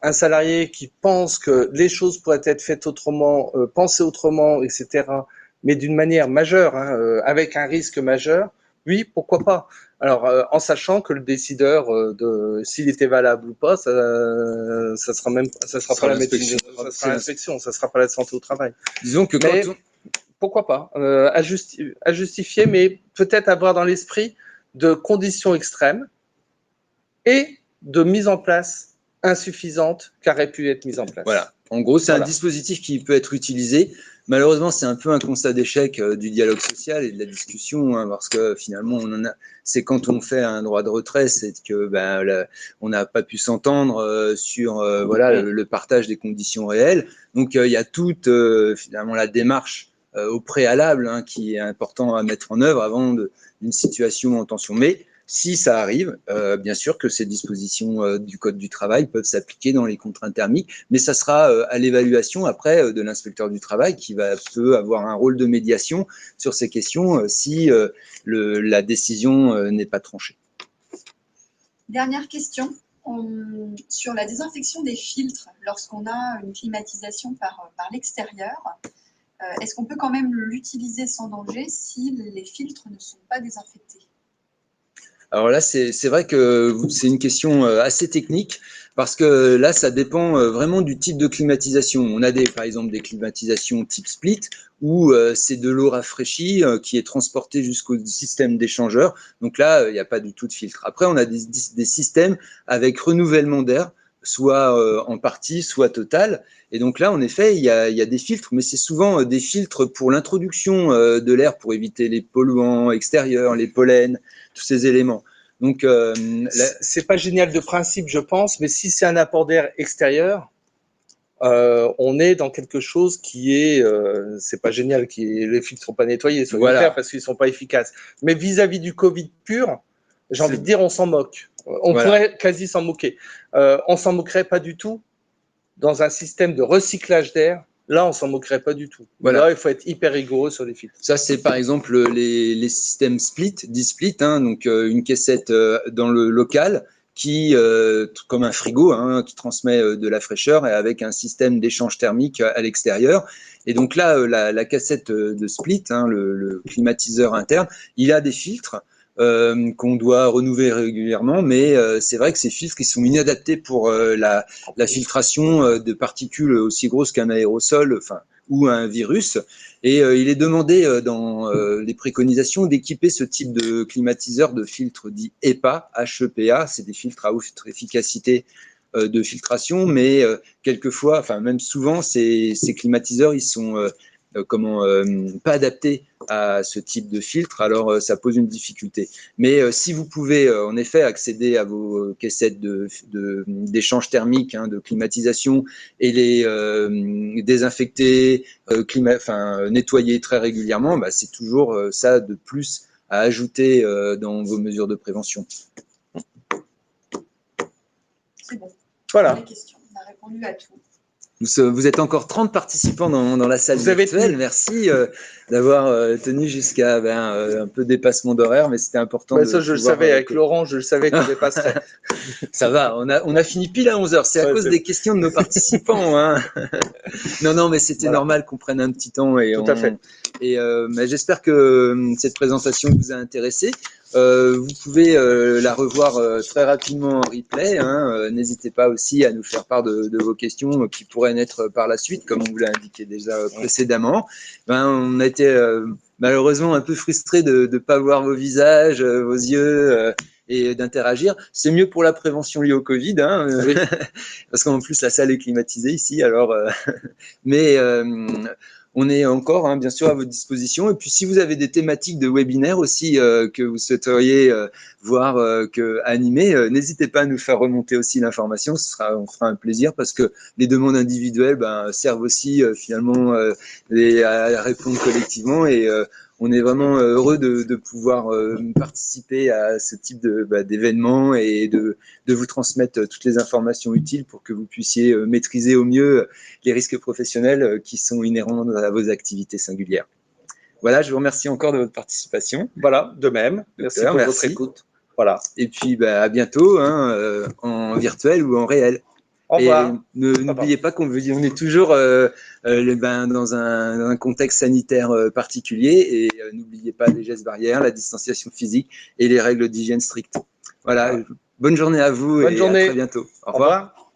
un salarié qui pense que les choses pourraient être faites autrement, penser autrement, etc., mais d'une manière majeure, hein, avec un risque majeur, Oui, pourquoi pas. Alors, en sachant que le décideur de s'il était valable ou pas, ça sera pas la médecine, ça sera l'inspection, ça sera pas la santé au travail. Disons que Mais quand on... pourquoi pas à justifier, mais peut-être avoir dans l'esprit de conditions extrêmes et de mise en place insuffisante qui aurait pu être mise en place. Voilà. En gros, c'est Voilà. un dispositif qui peut être utilisé. Malheureusement, c'est un peu un constat d'échec du dialogue social et de la discussion, hein, parce que finalement, c'est quand on fait un droit de retrait, c'est que on n'a pas pu s'entendre sur voilà, le partage des conditions réelles. Donc, il y a toute finalement la démarche au préalable hein, qui est important à mettre en œuvre avant d'une situation en tension. Mais si ça arrive, bien sûr que ces dispositions du Code du travail peuvent s'appliquer dans les contraintes thermiques, mais ça sera à l'évaluation après de l'inspecteur du travail qui peut avoir un rôle de médiation sur ces questions si la décision n'est pas tranchée. Dernière question sur la désinfection des filtres lorsqu'on a une climatisation par l'extérieur. Est-ce qu'on peut quand même l'utiliser sans danger si les filtres ne sont pas désinfectés? Alors là, c'est vrai que c'est une question assez technique parce que là, ça dépend vraiment du type de climatisation. On a par exemple des climatisations type split où c'est de l'eau rafraîchie qui est transportée jusqu'au système d'échangeur. Donc là, il n'y a pas du tout de filtre. Après, on a des systèmes avec renouvellement d'air, soit en partie, soit total. Et donc là, en effet, il y a des filtres, mais c'est souvent des filtres pour l'introduction de l'air pour éviter les polluants extérieurs, les pollens, tous ces éléments. Donc, c'est pas génial de principe, je pense, mais si c'est un apport d'air extérieur, on est dans quelque chose qui est, c'est pas génial, les filtres sont pas nettoyés, soyons clairs, parce qu'ils sont pas efficaces. Mais vis-à-vis du Covid pur, j'ai envie de dire, on s'en moque. On pourrait quasi s'en moquer. On s'en moquerait pas du tout dans un système de recyclage d'air. Là, on s'en moquerait pas du tout. Là, il faut être hyper rigoureux sur les filtres. Ça, c'est par exemple les systèmes split, 10 split, hein, donc une caissette dans le local qui, comme un frigo, hein, qui transmet de la fraîcheur et avec un système d'échange thermique à l'extérieur. Et donc là, la cassette de split, hein, le climatiseur interne, il a des filtres qu'on doit renouveler régulièrement, mais c'est vrai que ces filtres ils sont inadaptés pour la filtration de particules aussi grosses qu'un aérosol, enfin ou un virus. Et il est demandé dans les préconisations d'équiper ce type de climatiseur de filtres dits HEPA, HEPA, c'est des filtres à haute efficacité de filtration, mais quelquefois, enfin même souvent, ces climatiseurs, ils sont pas adaptés à ce type de filtre, alors ça pose une difficulté. Mais si vous pouvez en effet accéder à vos caissettes d'échange thermique, hein, de climatisation, et les désinfecter, nettoyer très régulièrement, bah, c'est toujours ça de plus à ajouter dans vos mesures de prévention. C'est bon. Voilà. La question. On a répondu à tout. Vous êtes encore 30 participants dans la salle virtuelle. Merci d'avoir tenu jusqu'à un peu dépassement d'horaire, mais c'était important. Ça, je le savais, avec Laurent, je le savais qu'on dépasserait. Ça va, on a fini pile à 11h. C'est à cause des questions de nos participants. Hein. Non, mais c'était normal qu'on prenne un petit temps. Tout à fait. Et j'espère que cette présentation vous a intéressé. Vous pouvez la revoir très rapidement en replay. Hein. N'hésitez pas aussi à nous faire part de vos questions qui pourraient naître par la suite, comme on vous l'a indiqué déjà précédemment. On a été malheureusement un peu frustrés de ne pas voir vos visages, vos yeux et d'interagir. C'est mieux pour la prévention liée au Covid, hein, oui. Parce qu'en plus la salle est climatisée ici. Alors, mais on est encore, hein, bien sûr, à votre disposition. Et puis, si vous avez des thématiques de webinaire aussi que vous souhaiteriez voir animer, n'hésitez pas à nous faire remonter aussi l'information. On fera un plaisir parce que les demandes individuelles servent aussi finalement à répondre collectivement. Et on est vraiment heureux de pouvoir participer à ce type d'événements et de vous transmettre toutes les informations utiles pour que vous puissiez maîtriser au mieux les risques professionnels qui sont inhérents à vos activités singulières. Voilà, je vous remercie encore de votre participation. Voilà, de même. Merci pour votre écoute. Voilà. Et puis à bientôt, hein, en virtuel ou en réel. Au revoir. Et n'oubliez pas qu'on est toujours dans un contexte sanitaire particulier et n'oubliez pas les gestes barrières, la distanciation physique et les règles d'hygiène strictes. Voilà, bonne journée à vous Bonne et journée. à très bientôt. Au Au revoir. revoir.